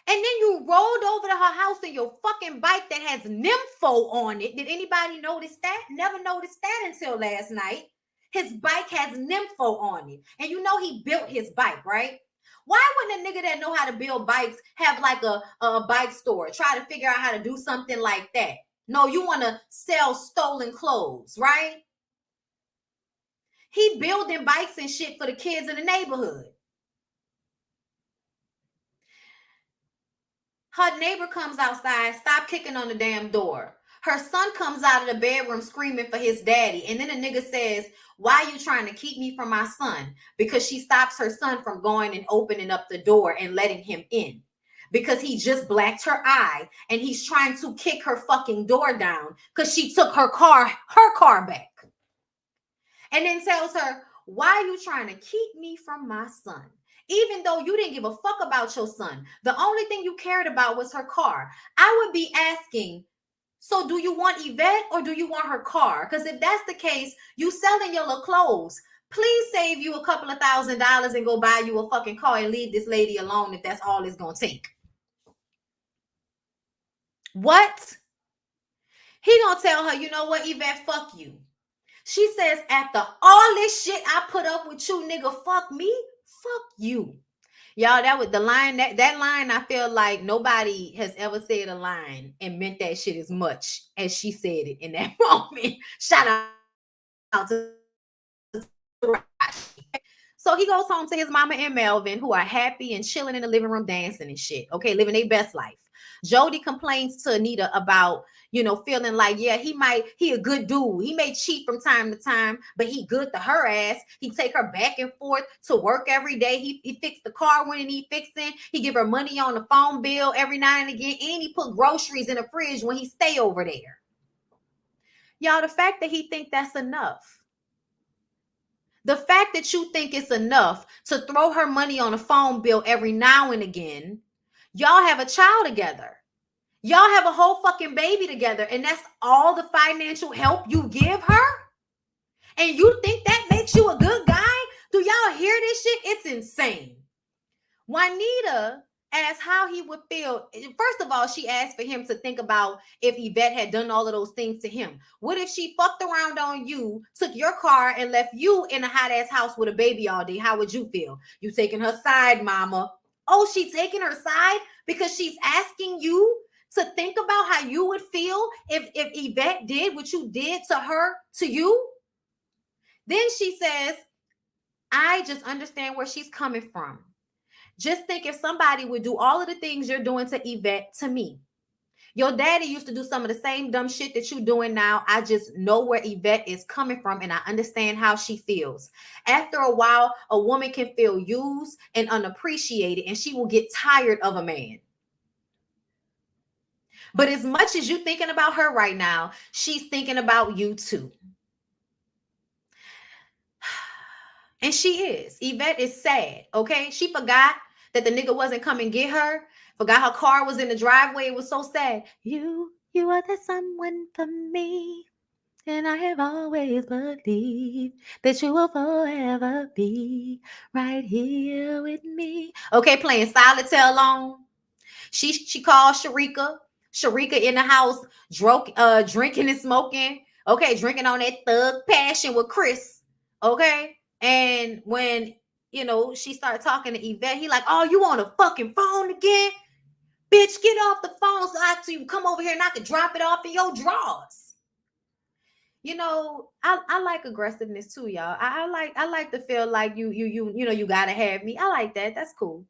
and then you rolled over to her house in your fucking bike that has nympho on it. Did anybody notice that? Never noticed that until last night. His bike has nympho on it. And he built his bike, right? Why wouldn't a nigga that know how to build bikes have like a bike store? Try to figure out how to do something like that. No, you want to sell stolen clothes, right? He building bikes and shit for the kids in the neighborhood. Her neighbor comes outside, stop kicking on the damn door. Her son comes out of the bedroom screaming for his daddy. And then the nigga says, why are you trying to keep me from my son? Because she stops her son from going and opening up the door and letting him in. Because he just blacked her eye and he's trying to kick her fucking door down because she took her car back. And then tells her, why are you trying to keep me from my son? Even though you didn't give a fuck about your son. The only thing you cared about was her car. I would be asking, so do you want Yvette or do you want her car? Because if that's the case, you selling your little clothes. Please save you a couple of $1,000s and go buy you a fucking car and leave this lady alone if that's all it's going to take. What? He going to tell her, you know what, Yvette, fuck you. She says, after all this shit I put up with you, nigga, fuck me, fuck you. Y'all, that was the line, that line, I feel like nobody has ever said a line and meant that shit as much as she said it in that moment. Shout out to So he goes home to his mama and Melvin, who are happy and chilling in the living room, dancing and shit. Okay, living their best life. Jody complains to Anita about, you know, feeling like, yeah, he a good dude. He may cheat from time to time, but he good to her ass. He take her back and forth to work every day. He fixed the car when he need fixing. He give her money on the phone bill every now and again. And he put groceries in the fridge when he stay over there. Y'all, the fact that he think that's enough. The fact that you think it's enough to throw her money on a phone bill every now and again, y'all have a child together. Y'all have a whole fucking baby together, and that's all the financial help you give her? And you think that makes you a good guy? Do y'all hear this shit? It's insane. Juanita asked how he would feel. First of all, she asked for him to think about if Yvette had done all of those things to him. What if she fucked around on you, took your car, and left you in a hot-ass house with a baby all day? How would you feel? You taking her side, mama. Oh, she taking her side because she's asking you to think about how you would feel if Yvette did what you did to her, to you? Then she says, I just understand where she's coming from. Just think if somebody would do all of the things you're doing to Yvette to me. Your daddy used to do some of the same dumb shit that you're doing now. I just know where Yvette is coming from and I understand how she feels. After a while, a woman can feel used and unappreciated and she will get tired of a man. But as much as you're thinking about her right now, she's thinking about you too. And she is. Yvette is sad, okay? She forgot that the nigga wasn't coming get her. Forgot her car was in the driveway. It was so sad. You are the someone for me. And I have always believed that you will forever be right here with me. Okay, playing solitaire alone. She called Sharika. Sharika in the house, drinking and smoking. Okay, drinking on that thug passion with Chris. Okay. And when, you know, she started talking to Yvette, he like, oh, you on the fucking phone again? Bitch, get off the phone so I can come over here and I can drop it off in your drawers. You know, I like aggressiveness too, y'all. I like to feel like you gotta have me. I like that. That's cool.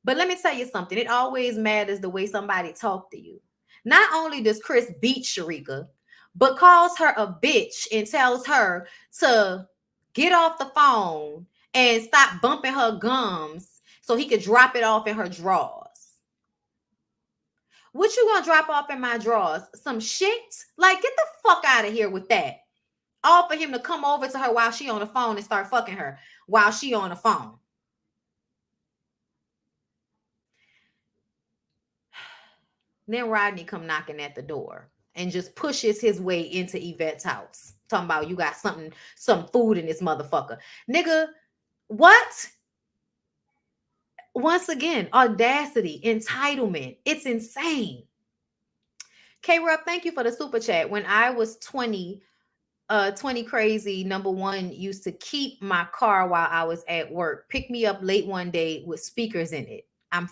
But let me tell you something. It always matters the way somebody talk to you. Not only does Chris beat Sharika, but calls her a bitch and tells her to get off the phone and stop bumping her gums so he could drop it off in her drawers. What you gonna drop off in my drawers? Some shit? Like, get the fuck out of here with that. All for him to come over to her while she on the phone and start fucking her while she on the phone. Then Rodney come knocking at the door and just pushes his way into Yvette's house. Talking about you got some food in this motherfucker. Nigga, what? Once again, audacity, entitlement. It's insane. K-Rub, thank you for the super chat. When I was 20 crazy, number one used to keep my car while I was at work. Pick me up late one day with speakers in it. I'm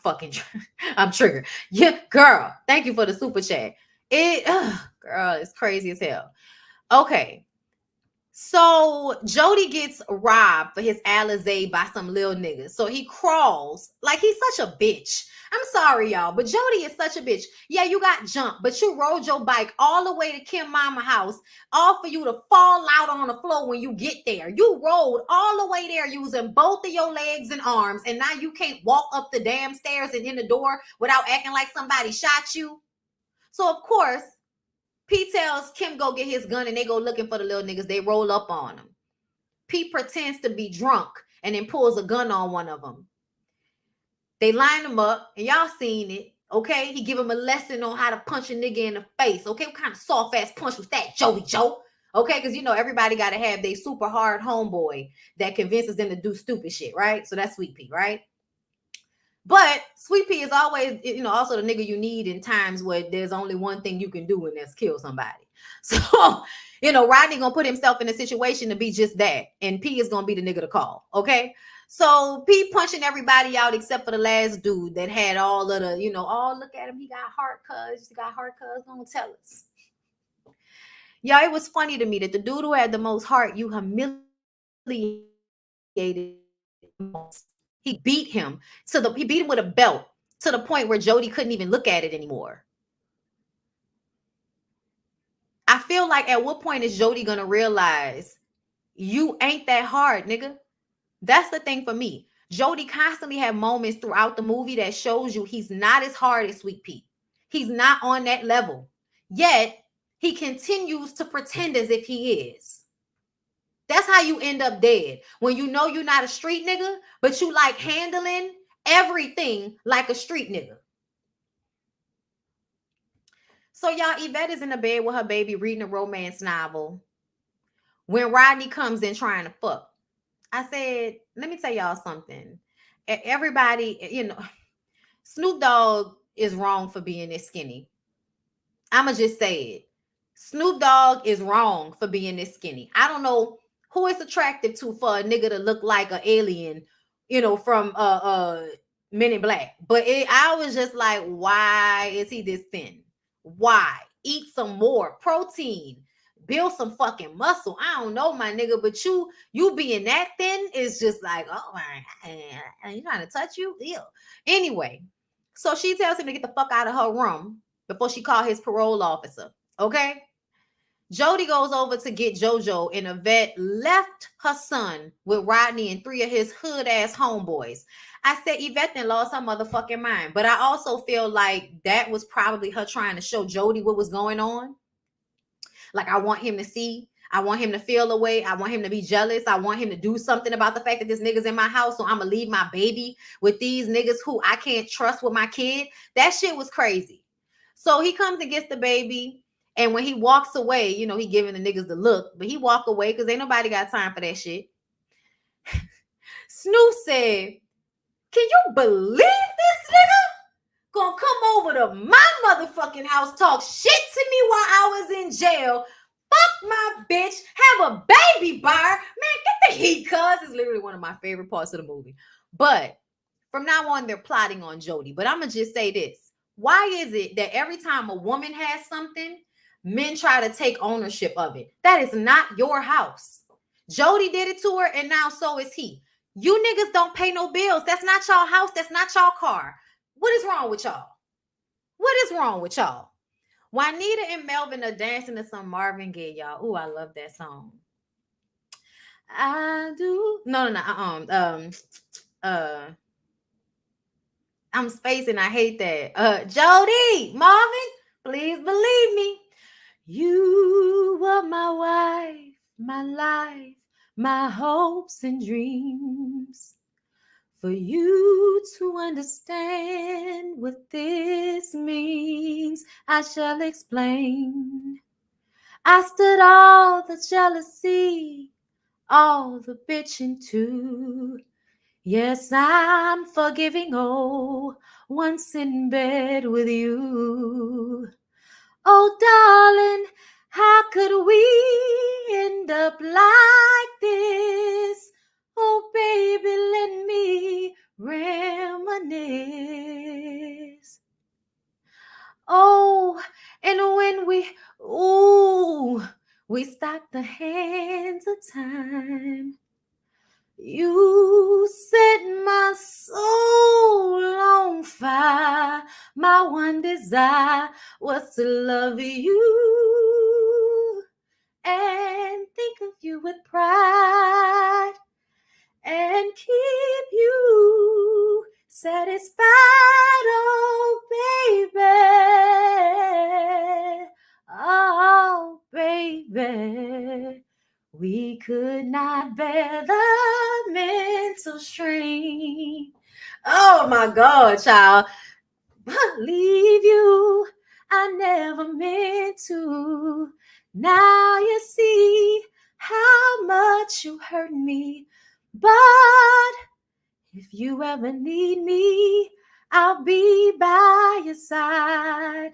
triggered. Yeah, girl. Thank you for the super chat. Girl, it's crazy as hell. Okay. So Jody gets robbed for his Alizé by some little niggas. So he crawls like he's such a bitch. I'm sorry, y'all, but Jody is such a bitch. Yeah, you got jumped, but you rode your bike all the way to Kim Mama house, all for you to fall out on the floor when you get there. You rode all the way there using both of your legs and arms, and now you can't walk up the damn stairs and in the door without acting like somebody shot you. So of course, P tells Kim go get his gun and they go looking for the little niggas. They roll up on him. P pretends to be drunk and then pulls a gun on one of them. They line him up and y'all seen it. Okay, he give him a lesson on how to punch a nigga in the face. Okay, what kind of soft ass punch was that, Joey Joe? Okay, because you know everybody got to have their super hard homeboy that convinces them to do stupid shit, right? So that's Sweet Pea, right? But Sweet Pea is always, you know, also the nigga you need in times where there's only one thing you can do, and that's kill somebody. So, you know, Rodney gonna put himself in a situation to be just that, and P is gonna be the nigga to call. Okay, so P punching everybody out except for the last dude that had all of the, you know, oh look at him, he got heart, cuz he got heart, cuz gonna tell us. Yeah, it was funny to me that the dude who had the most heart, you humiliated most. He beat him he beat him with a belt to the point where Jody couldn't even look at it anymore. I feel like at what point is Jody gonna realize you ain't that hard, nigga? That's the thing for me. Jody constantly had moments throughout the movie that shows you he's not as hard as Sweet Pea. He's not on that level. Yet he continues to pretend as if he is. That's how you end up dead. When you know you're not a street nigga, but you like handling everything like a street nigga. So y'all, Yvette is in the bed with her baby reading a romance novel when Rodney comes in trying to fuck. I said, let me tell y'all something. Everybody, you know, Snoop Dogg is wrong for being this skinny. I'ma just say it. Snoop Dogg is wrong for being this skinny. I don't know who it's attractive to for a nigga to look like an alien, you know, from Men in Black. But I was just like, why is he this thin? Why? Eat some more protein. Build some fucking muscle. I don't know, my nigga, but you being that thin is just like, oh my, you trying to touch you? Ew. Anyway, so she tells him to get the fuck out of her room before she called his parole officer. Okay. Jody goes over to get JoJo, and Yvette left her son with Rodney and 3 of his hood ass homeboys. I said Yvette then lost her motherfucking mind, but I also feel like that was probably her trying to show Jody what was going on. Like, I want him to see. I want him to feel away. I want him to be jealous. I want him to do something about the fact that this nigga's in my house. So I'm going to leave my baby with these niggas who I can't trust with my kid. That shit was crazy. So he comes and gets the baby. And when he walks away, you know, he giving the niggas the look. But he walk away because ain't nobody got time for that shit. Snoop said, can you believe this nigga gonna come over to my motherfucking house, talk shit to me while I was in jail, fuck my bitch, have a baby by her? Man, get the heat, cuz. It's literally one of my favorite parts of the movie. But from now on, they're plotting on Jody. But I'm gonna just say this. Why is it that every time a woman has something, men try to take ownership of it? That is not your house. Jody did it to her, and now so is he. You niggas don't pay no bills. That's not y'all house. That's not y'all car. What is wrong with y'all? What is wrong with y'all? Juanita and Melvin are dancing to some Marvin Gaye, y'all. Ooh, I love that song. I do. No. I'm spacing. I hate that. Jody, Marvin, please believe me. You were my wife, my life, my hopes and dreams. For you to understand what this means, I shall explain. I stood all the jealousy, all the bitching too. Yes, I'm forgiving, oh, once in bed with you. Oh, darling, how could we end up like this? Oh, baby, let me reminisce. Oh, and when we We stopped the hands of time. You set my soul on fire. My one desire was to love you and think of you with pride and keep you satisfied, oh baby, oh baby. We could not bear the mental strain. Oh my God, child. Leave you. I never meant to. Now you see how much you hurt me. But if you ever need me, I'll be by your side.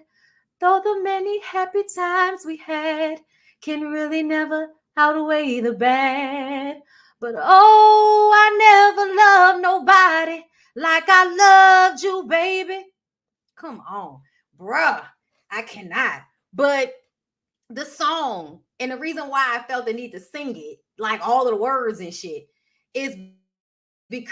Though the many happy times we had can really never outweigh the bad. But oh, I never loved nobody like I loved you, baby. Come on, bruh. I cannot. But the song and the reason why I felt the need to sing it, like all of the words and shit, is because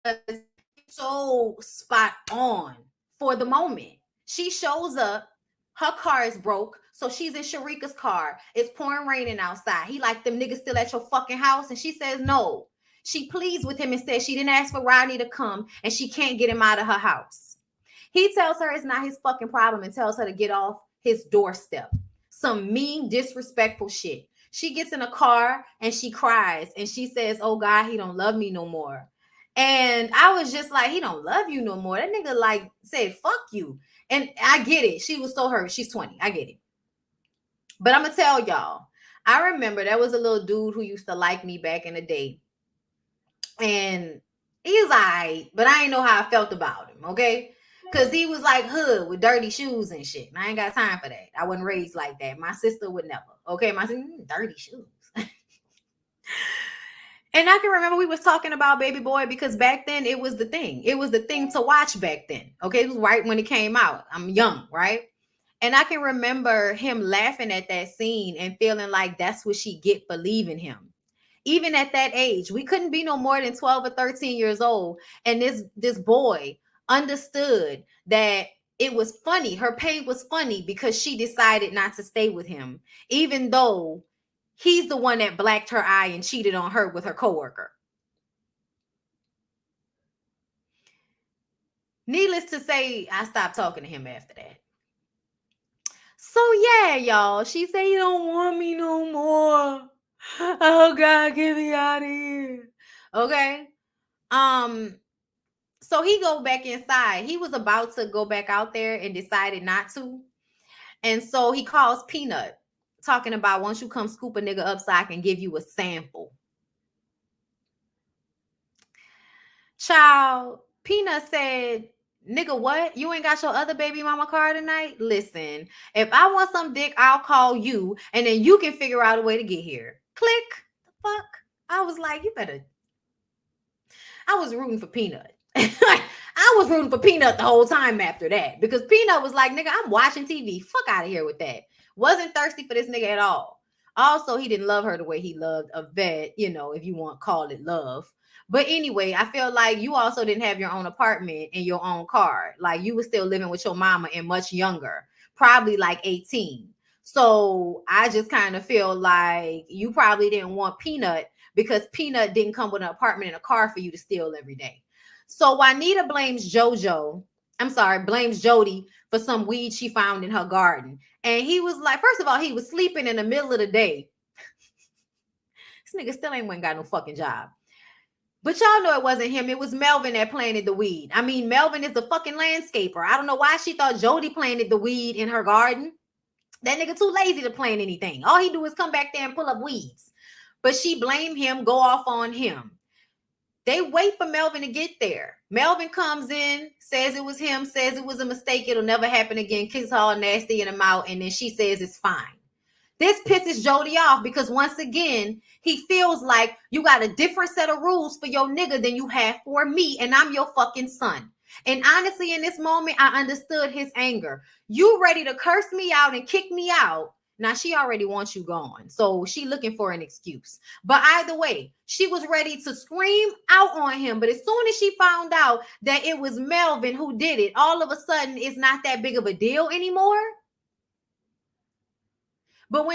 it's so spot on for the moment. She shows up, her car is broke, so she's in Sharika's car. It's pouring raining outside. He like, them niggas still at your fucking house? And she says no. She pleads with him and says she didn't ask for Rodney to come and she can't get him out of her house. He tells her it's not his fucking problem and tells her to get off his doorstep. Some mean, disrespectful shit. She gets in a car and she cries and she says, oh God, he don't love me no more. And I was just like, he don't love you no more. That nigga like said, fuck you. And I get it. She was so hurt. She's 20. I get it. But I'm going to tell y'all, I remember there was a little dude who used to like me back in the day. And he was all right, but I didn't know how I felt about him, okay? Because he was like hood with dirty shoes and shit. And I ain't got time for that. I wasn't raised like that. My sister would never. Okay, my sister, dirty shoes. And I can remember we was talking about Baby Boy because back then it was the thing. It was the thing to watch back then. Okay, it was right when it came out. I'm young, right? And I can remember him laughing at that scene and feeling like that's what she get for leaving him. Even at that age, we couldn't be no more than 12 or 13 years old. And this boy understood that it was funny. Her pain was funny because she decided not to stay with him, even though he's the one that blacked her eye and cheated on her with her coworker. Needless to say, I stopped talking to him after that. So yeah, y'all, she said, you don't want me no more. Oh God, get me out of here. Okay. So he go back inside. He was about to go back out there and decided not to. And so he calls Peanut, talking about, once you come scoop a nigga up so I can give you a sample. Child, Peanut said, nigga, what? You ain't got your other baby mama car tonight? Listen, if I want some dick, I'll call you and then you can figure out a way to get here. Click. The fuck? I was like, you better. I was rooting for Peanut. I was rooting for Peanut the whole time after that because Peanut was like, nigga, I'm watching TV. Fuck out of here with that. Wasn't thirsty for this nigga at all. Also, he didn't love her the way he loved a vet, you know, if you want to call it love. But anyway, I feel like you also didn't have your own apartment and your own car. Like you were still living with your mama and much younger, probably like 18. So I just kind of feel like you probably didn't want Peanut because Peanut didn't come with an apartment and a car for you to steal every day. So Juanita blames blames Jody for some weed she found in her garden. And he was like, first of all, he was sleeping in the middle of the day. This nigga still ain't got no fucking job. But y'all know it wasn't him. It was Melvin that planted the weed. I mean, Melvin is the fucking landscaper. I don't know why she thought Jody planted the weed in her garden. That nigga too lazy to plant anything. All he do is come back there and pull up weeds. But she blamed him, go off on him. They wait for Melvin to get there. Melvin comes in, says it was him, says it was a mistake. It'll never happen again. Kicks her all nasty in the mouth. And then she says it's fine. This pisses Jody off because once again, he feels like you got a different set of rules for your nigga than you have for me. And I'm your fucking son. And honestly, in this moment, I understood his anger. You ready to curse me out and kick me out. Now she already wants you gone. So she looking for an excuse. But either way, she was ready to scream out on him. But as soon as she found out that it was Melvin who did it, all of a sudden it's not that big of a deal anymore. But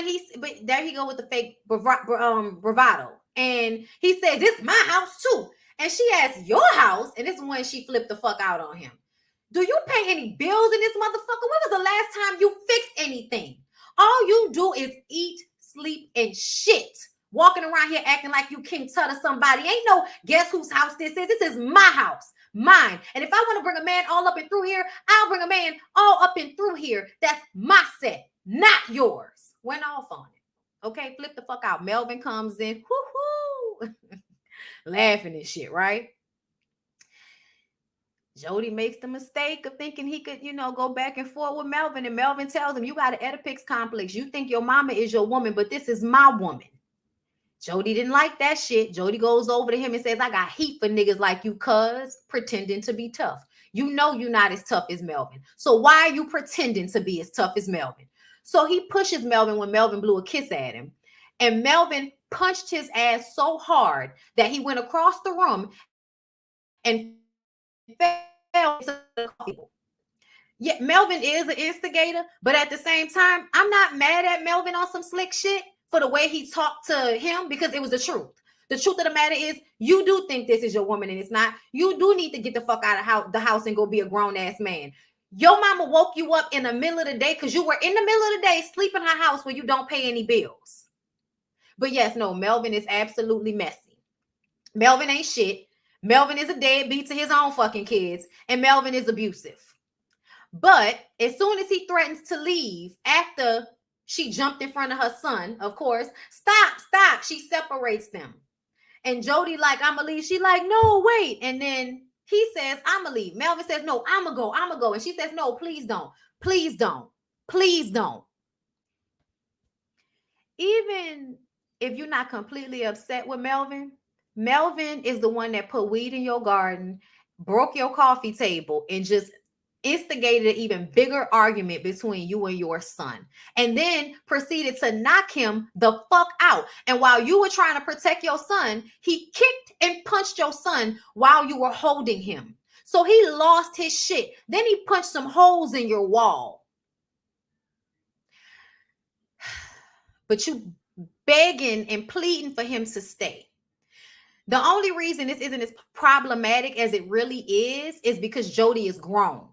there he go with the fake bravado. And he says, "This is my house too." And she asks, "Your house?" And this is when she flipped the fuck out on him. "Do you pay any bills in this motherfucker? When was the last time you fixed anything? All you do is eat, sleep, and shit. Walking around here acting like you King Tut or somebody. Ain't no guess whose house this is. This is my house, mine. And if I want to bring a man all up and through here, I'll bring a man all up and through here. That's my set, not yours." Went off on it. Okay, flip the fuck out. Melvin comes in, whoo-hoo, laughing and shit, right? Jody makes the mistake of thinking he could, go back and forth with Melvin. And Melvin tells him, "You got an Oedipus complex. You think your mama is your woman, but this is my woman." Jody didn't like that shit. Jody goes over to him and says, "I got heat for niggas like you, cuz pretending to be tough. You know you're not as tough as Melvin. So why are you pretending to be as tough as Melvin?" So he pushes Melvin when Melvin blew a kiss at him. And Melvin punched his ass so hard that he went across the room and fell into the coffee. Yeah, Melvin is an instigator, but at the same time, I'm not mad at Melvin on some slick shit for the way he talked to him, because it was the truth. The truth of the matter is, you do think this is your woman and it's not. You do need to get the fuck out of the house and go be a grown-ass man. Your mama woke you up in the middle of the day because you were in the middle of the day sleep in her house where you don't pay any bills. But yes, no, Melvin is absolutely messy. Melvin ain't shit. Melvin is a deadbeat to his own fucking kids, and Melvin is abusive. But as soon as he threatens to leave after she jumped in front of her son, of course, stop, she separates them. And Jody like, "I'ma leave." She like, "No, wait." And then he says, "I'ma leave." Melvin says, "No, I'ma go. And she says, "No, please don't. Please don't. Please don't." Even if you're not completely upset with Melvin, Melvin is the one that put weed in your garden, broke your coffee table, and just instigated an even bigger argument between you and your son, and then proceeded to knock him the fuck out. And while you were trying to protect your son, he kicked and punched your son while you were holding him. So he lost his shit. Then he punched some holes in your wall. But you begging and pleading for him to stay. The only reason this isn't as problematic as it really is because Jody is grown.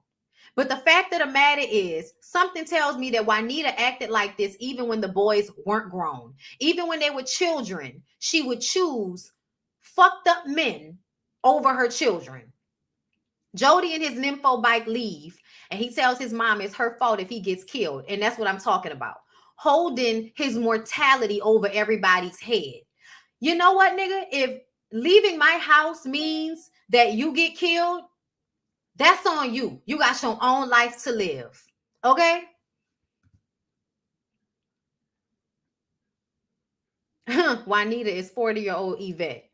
But the fact of the matter is, something tells me that Juanita acted like this even when the boys weren't grown. Even when they were children, she would choose fucked up men over her children. Jody and his nympho bike leave, and he tells his mom it's her fault if he gets killed. And that's what I'm talking about. Holding his mortality over everybody's head. You know what, nigga? If leaving my house means that you get killed, that's on you. You got your own life to live. Okay? Juanita is 40-year-old Yvette.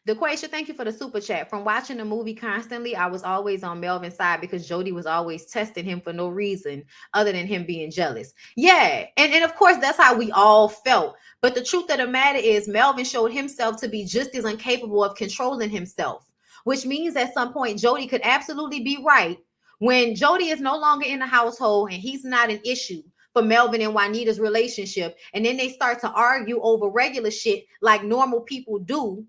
DeQuasia, thank you for the super chat. From watching the movie constantly, I was always on Melvin's side because Jody was always testing him for no reason other than him being jealous. Yeah, and of course, that's how we all felt. But the truth of the matter is, Melvin showed himself to be just as incapable of controlling himself, which means at some point, Jody could absolutely be right. When Jody is no longer in the household and he's not an issue for Melvin and Juanita's relationship, and then they start to argue over regular shit like normal people do,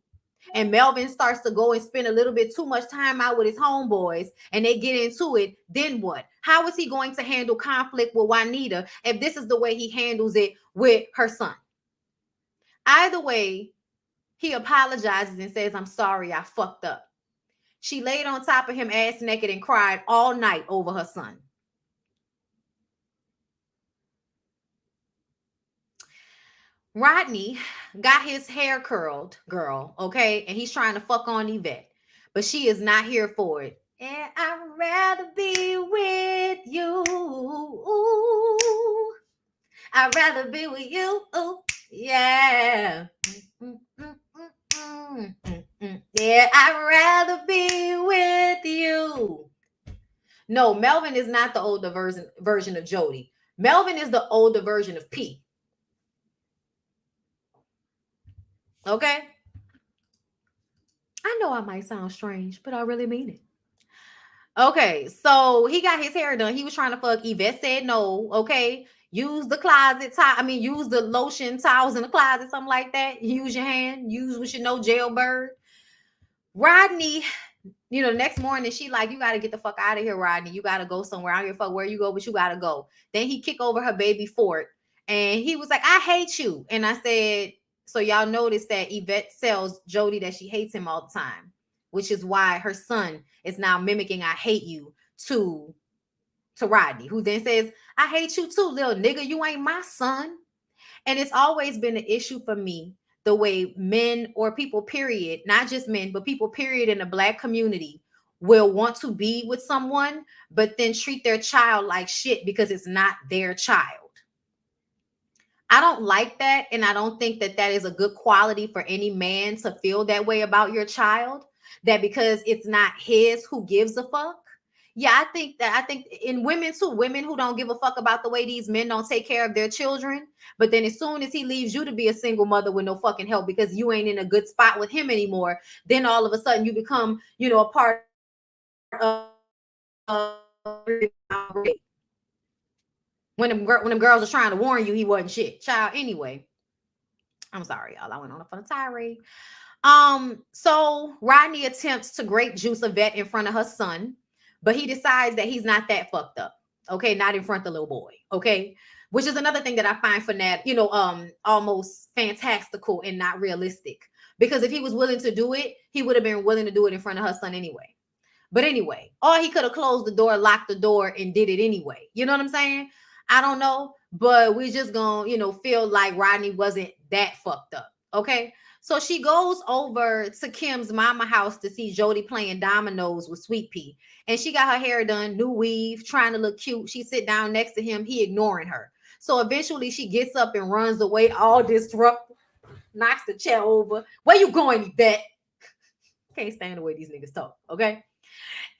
and Melvin starts to go and spend a little bit too much time out with his homeboys and they get into it, then what? How is he going to handle conflict with Juanita if this is the way he handles it with her son? Either way, he apologizes and says, "I'm sorry, I fucked up." She laid on top of him ass naked and cried all night over her son. Rodney got his hair curled, girl, okay? And he's trying to fuck on Yvette, but she is not here for it. And I'd rather be with you. Ooh, I'd rather be with you. Ooh, yeah. Yeah, I'd rather be with you. No, Melvin is not the older version of Jody. Melvin is the older version of P. Okay? I know I might sound strange, but I really mean it. Okay, so he got his hair done. He was trying to fuck. Yvette said no. Okay, use the closet towel. I mean, use the lotion towels in the closet, something like that. Use your hand. Use what you know, jailbird. Rodney, the next morning she like, you got to get the fuck out of here, Rodney. You got to go somewhere. I don't give a fuck where you go, but you got to go. Then he kicked over her baby Fort, and he was like, I hate you. And I said, so y'all notice that Yvette tells Jody that she hates him all the time, which is why her son is now mimicking I hate you to Rodney, who then says, I hate you too, little nigga. You ain't my son. And it's always been an issue for me, the way men or people, period, not just men, but people, period, in the Black community will want to be with someone, but then treat their child like shit because it's not their child. I don't like that. And I don't think that that is a good quality for any man to feel that way about your child, that because it's not his, who gives a fuck. Yeah, I think in women too, women who don't give a fuck about the way these men don't take care of their children. But then as soon as he leaves you to be a single mother with no fucking help because you ain't in a good spot with him anymore, then all of a sudden you become, a part of when them girls are trying to warn you he wasn't shit. Child, anyway. I'm sorry, y'all. I went on a fun tirade. So Rodney attempts to grape juice Yvette in front of her son, but he decides that he's not that fucked up. Okay, not in front of the little boy. Okay, which is another thing that I find for Nat, almost fantastical and not realistic. Because if he was willing to do it, he would have been willing to do it in front of her son anyway. But anyway, or he could have closed the door, locked the door, and did it anyway. You know what I'm saying? I don't know, but we just gonna, feel like Rodney wasn't that fucked up. Okay. So she goes over to Kim's mama house to see Jody playing dominoes with Sweet Pea. And she got her hair done, new weave, trying to look cute. She sit down next to him, he ignoring her. So eventually she gets up and runs away, all disrupted, knocks the chair over. Where you going, Yvette? Can't stand the way these niggas talk, okay?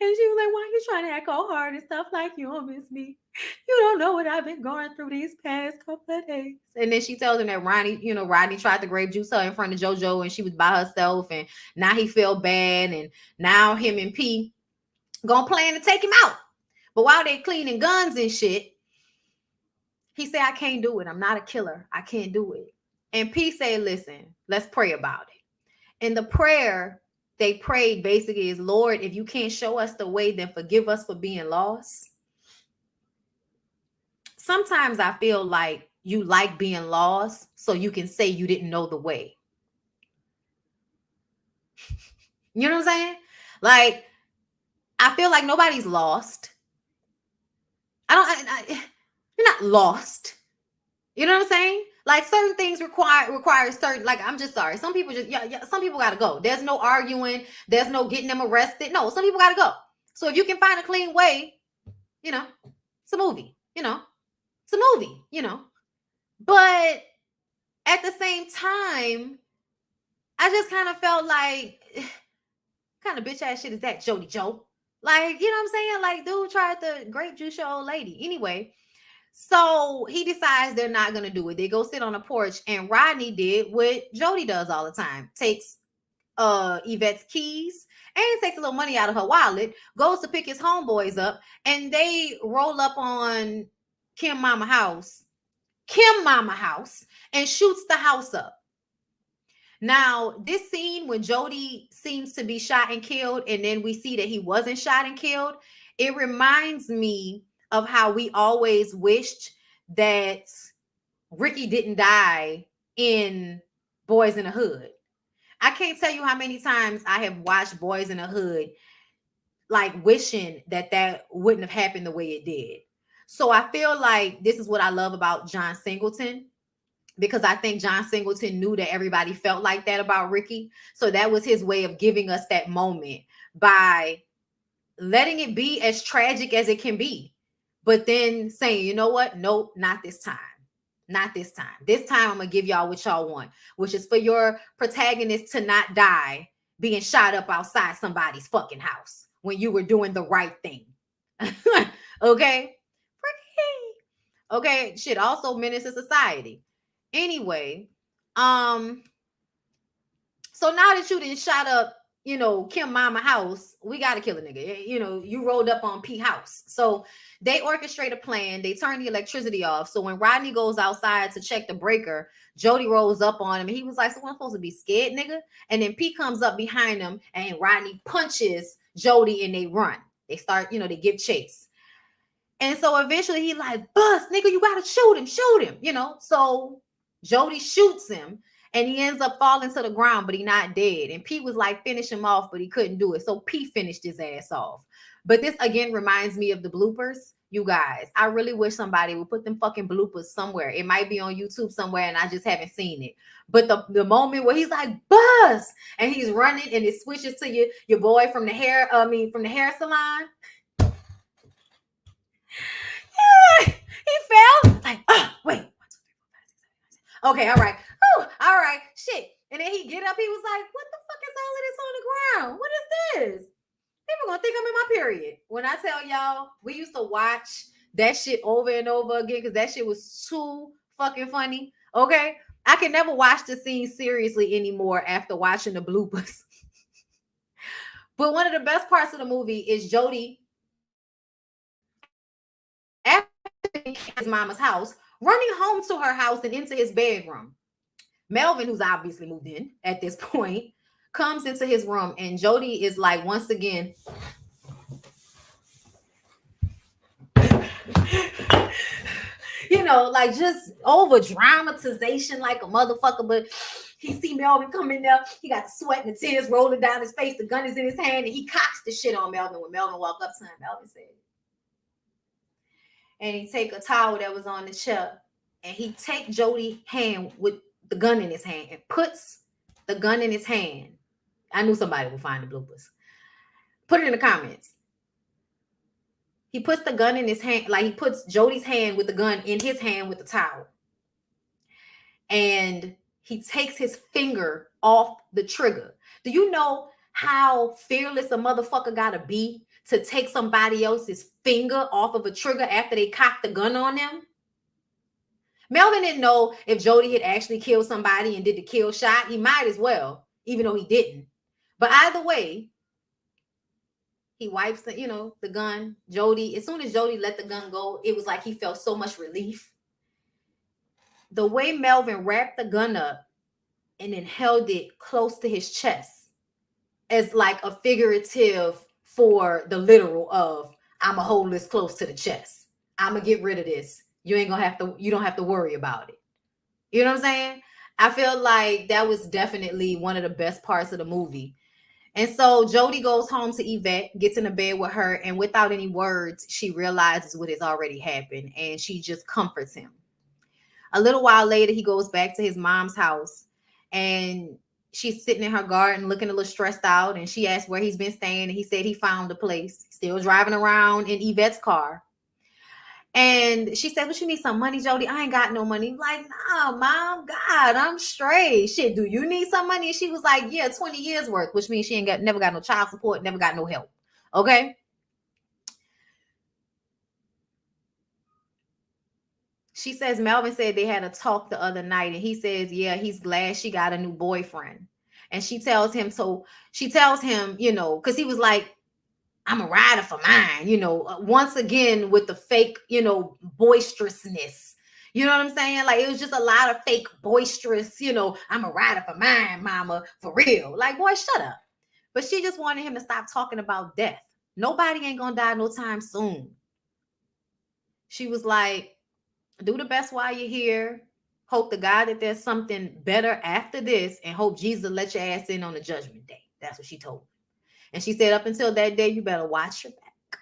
And she was like, why are you trying to act all hard and stuff like you don't miss me? You don't know what I've been going through these past couple of days. And then she tells him that Rodney tried to grape juice her in front of JoJo and she was by herself. And now he felt bad. And now him and P gonna plan to take him out. But while they cleaning guns and shit, he said, I can't do it. I'm not a killer. I can't do it. And P said, listen, let's pray about it. And the prayer they prayed basically is, Lord, if you can't show us the way, then forgive us for being lost. Sometimes I feel like you like being lost so you can say you didn't know the way. You know what I'm saying? Like, I feel like nobody's lost. You're not lost. You know what I'm saying? Like, certain things require certain, like, I'm just sorry. Some people some people got to go. There's no arguing. There's no getting them arrested. No, some people got to go. So if you can find a clean way, it's a movie, it's a movie, But at the same time, I just kind of felt like, kind of bitch ass shit is that, Jody Joe? Like, you know what I'm saying? Like, dude tried to grape juice your old lady. Anyway, so he decides they're not going to do it. They go sit on a porch, and Rodney did what Jody does all the time. Takes Yvette's keys and takes a little money out of her wallet, goes to pick his homeboys up, and they roll up on Kim Mama house, and shoots the house up. Now, this scene when Jody seems to be shot and killed, and then we see that he wasn't shot and killed, it reminds me of how we always wished that Ricky didn't die in Boys in the Hood. I can't tell you how many times I have watched Boys in the Hood, like wishing that wouldn't have happened the way it did. So I feel like this is what I love about John Singleton, because I think John Singleton knew that everybody felt like that about Ricky. So that was his way of giving us that moment by letting it be as tragic as it can be, but then saying, you know what? Nope, not this time. Not this time. This time I'm going to give y'all what y'all want, which is for your protagonist to not die being shot up outside somebody's fucking house when you were doing the right thing. Okay? Okay, shit also menace to society. Anyway, um, so now that you done shot up, Kim Mama house, we gotta kill a nigga. You rolled up on P house. So they orchestrate a plan. They turn the electricity off. So when Rodney goes outside to check the breaker, Jody rolls up on him and he was like, so I'm supposed to be scared, nigga? And then P comes up behind him and Rodney punches Jody and they run. They start, they give chase. And so eventually he like, bust, nigga, you gotta shoot him. So Jody shoots him and he ends up falling to the ground, but he not dead. And P was like, finish him off, but he couldn't do it. So P finished his ass off. But this again reminds me of the bloopers. You guys, I really wish somebody would put them fucking bloopers somewhere. It might be on YouTube somewhere and I just haven't seen it. But the moment where he's like, bust, and he's running and it switches to your boy from the hair salon. He fell. Like, wait. Okay, all right. Oh, all right. Shit. And then he get up. He was like, what the fuck is all of this on the ground? What is this? People gonna think I'm in my period. When I tell y'all, we used to watch that shit over and over again because that shit was too fucking funny. Okay? I can never watch the scene seriously anymore after watching the bloopers. But one of the best parts of the movie is Jody after his mama's house, running home to her house and into his bedroom. Melvin, who's obviously moved in at this point, comes into his room and Jody is like, once again, like just over dramatization like a motherfucker. But he see Melvin coming there. He got the sweat and the tears rolling down his face. The gun is in his hand and he cocks the shit on Melvin. When Melvin walked up to him, Melvin said, and he take a towel that was on the chair and he take Jody's hand with the gun in his hand and puts the gun in his hand. I knew somebody would find the bloopers. Put it in the comments. He puts the gun in his hand, like he puts Jody's hand with the gun in his hand with the towel. And he takes his finger off the trigger. Do you know how fearless a motherfucker gotta be to take somebody else's finger off of a trigger after they cocked the gun on them? Melvin didn't know if Jody had actually killed somebody and did the kill shot. He might as well, even though he didn't. But either way, he wipes the gun. Jody, as soon as Jody let the gun go, it was like he felt so much relief. The way Melvin wrapped the gun up and then held it close to his chest as like a figurative for the literal of, I'm going to hold this close to the chest. I'm going to get rid of this. You don't have to worry about it. You know what I'm saying? I feel like that was definitely one of the best parts of the movie. And so Jody goes home to Yvette, gets in the bed with her, and without any words, she realizes what has already happened, and she just comforts him. A little while later, he goes back to his mom's house, and she's sitting in her garden looking a little stressed out, and she asked where he's been staying, and he said he found a place. Still driving around in Yvette's car. And she said, well, you need some money, Jody? I ain't got no money. Like, nah, Mom, God, I'm straight. Shit, do you need some money? And she was like, yeah, 20 years worth, which means she never got no child support, never got no help. Okay? She says Melvin said they had a talk the other night, and he says, yeah, he's glad she got a new boyfriend. And she tells him, because he was like, I'm a rider for mine, once again with the fake, boisterousness. You know what I'm saying? Like, it was just a lot of fake boisterous, I'm a rider for mine, mama, for real. Like, boy, shut up. But she just wanted him to stop talking about death. Nobody ain't gonna die no time soon. She was like, do the best while you're here. Hope to God that there's something better after this, and hope Jesus let your ass in on the judgment day. That's what she told him. And she said, up until that day, you better watch your back.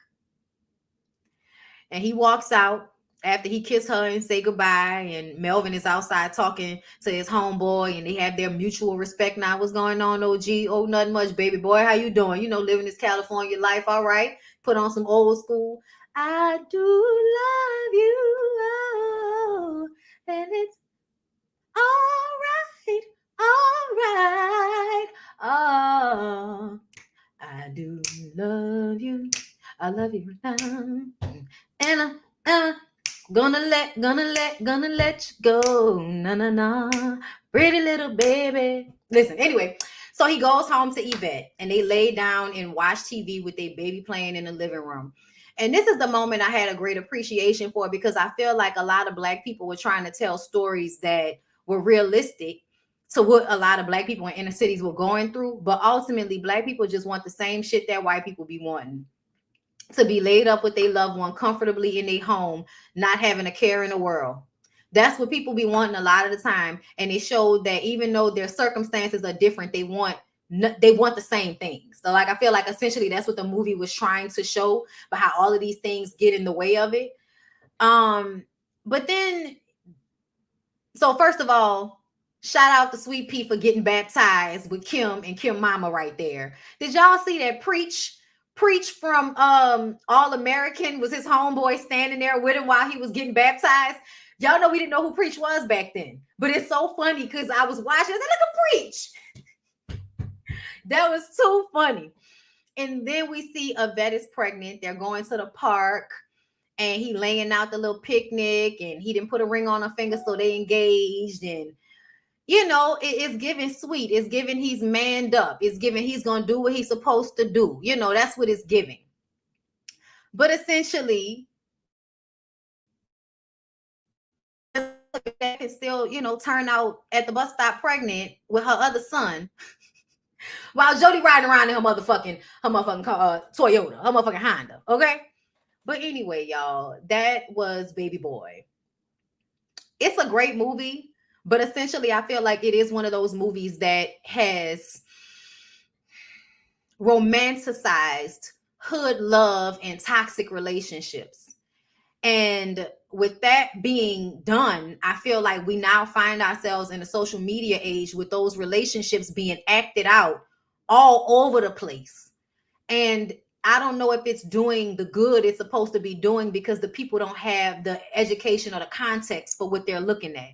And he walks out after he kissed her and say goodbye. And Melvin is outside talking to his homeboy, and they have their mutual respect. Now, what's going on, OG? Oh, nothing much, baby boy. How you doing? Living this California life. All right. Put on some old school. I do love you. Oh, and it's all right. Oh, I do love you. I love you now. And Gonna let you go. Na na na. Pretty little baby. Listen, anyway. So he goes home to Yvette and they lay down and watch TV with their baby playing in the living room. And this is the moment I had a great appreciation for because I feel like a lot of Black people were trying to tell stories that were realistic to what a lot of Black people in inner cities were going through. But ultimately, Black people just want the same shit that white people be wanting, to be laid up with their loved one comfortably in their home, not having a care in the world. That's what people be wanting a lot of the time. And it showed that even though their circumstances are different, they want the same things. So like I feel like essentially that's what the movie was trying to show, but how all of these things get in the way of it. But then, so first of all, shout out to Sweet Pea for getting baptized with Kim and Kim Mama right there. Did y'all see that Preach from All American was his homeboy standing there with him while he was getting baptized? Y'all know we didn't know who Preach was back then, but it's so funny because I was watching. I said, "Look at Preach." That was too funny. And then we see Yvette is pregnant. They're going to the park, and he laying out the little picnic, and he didn't put a ring on her finger, so they engaged. And it's giving sweet. It's giving he's manned up. It's giving he's gonna do what he's supposed to do. That's what it's giving. But essentially, that can still, turn out at the bus stop pregnant with her other son, while Jody riding around in her motherfucking Toyota, her motherfucking Honda. Okay. But anyway, y'all, that was Baby Boy. It's a great movie, but essentially, I feel like it is one of those movies that has romanticized hood love and toxic relationships. And with that being done, I feel like we now find ourselves in a social media age with those relationships being acted out all over the place. And I don't know if it's doing the good it's supposed to be doing because the people don't have the education or the context for what they're looking at.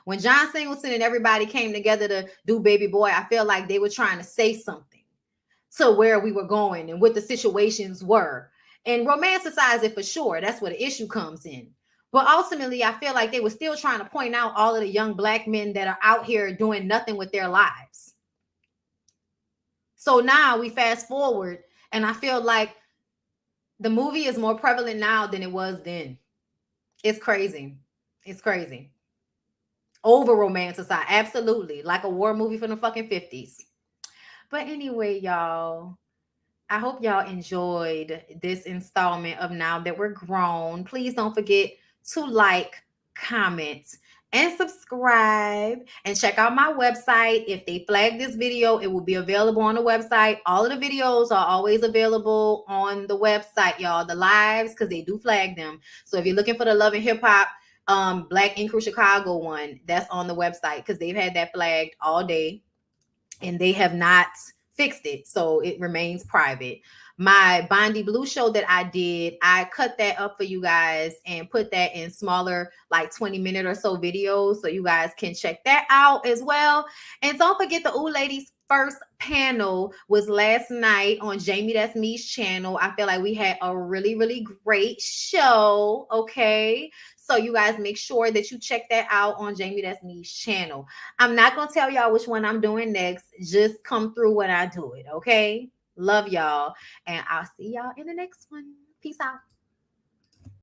When John Singleton and everybody came together to do Baby Boy, I feel like they were trying to say something to where we were going and what the situations were and romanticize it for sure. That's where the issue comes in. But ultimately, I feel like they were still trying to point out all of the young Black men that are out here doing nothing with their lives. So now we fast forward, and I feel like the movie is more prevalent now than it was then. It's crazy. It's crazy. Over romanticized. Absolutely. Like a war movie from the fucking 50s. But anyway, y'all, I hope y'all enjoyed this installment of Now That We're Grown. Please don't forget to like, comment, and subscribe. And check out my website. If they flag this video, it will be available on the website. All of the videos are always available on the website, y'all. The lives, because they do flag them. So if you're looking for the Love and Hip Hop Black Ink Crew Chicago one, that's on the website because they've had that flagged all day and they have not fixed it, so it remains private. My BondyBlue show that I did, I cut that up for you guys and put that in smaller, like 20-minute or so videos, so you guys can check that out as well. And don't forget the Ooh Ladies first panel was last night on Jamie That's Me's channel. I feel like we had a really, really great show. Okay. So you guys make sure that you check that out on Jamie That's Me's channel. I'm not going to tell y'all which one I'm doing next. Just come through when I do it. Okay. Love y'all. And I'll see y'all in the next one. Peace out.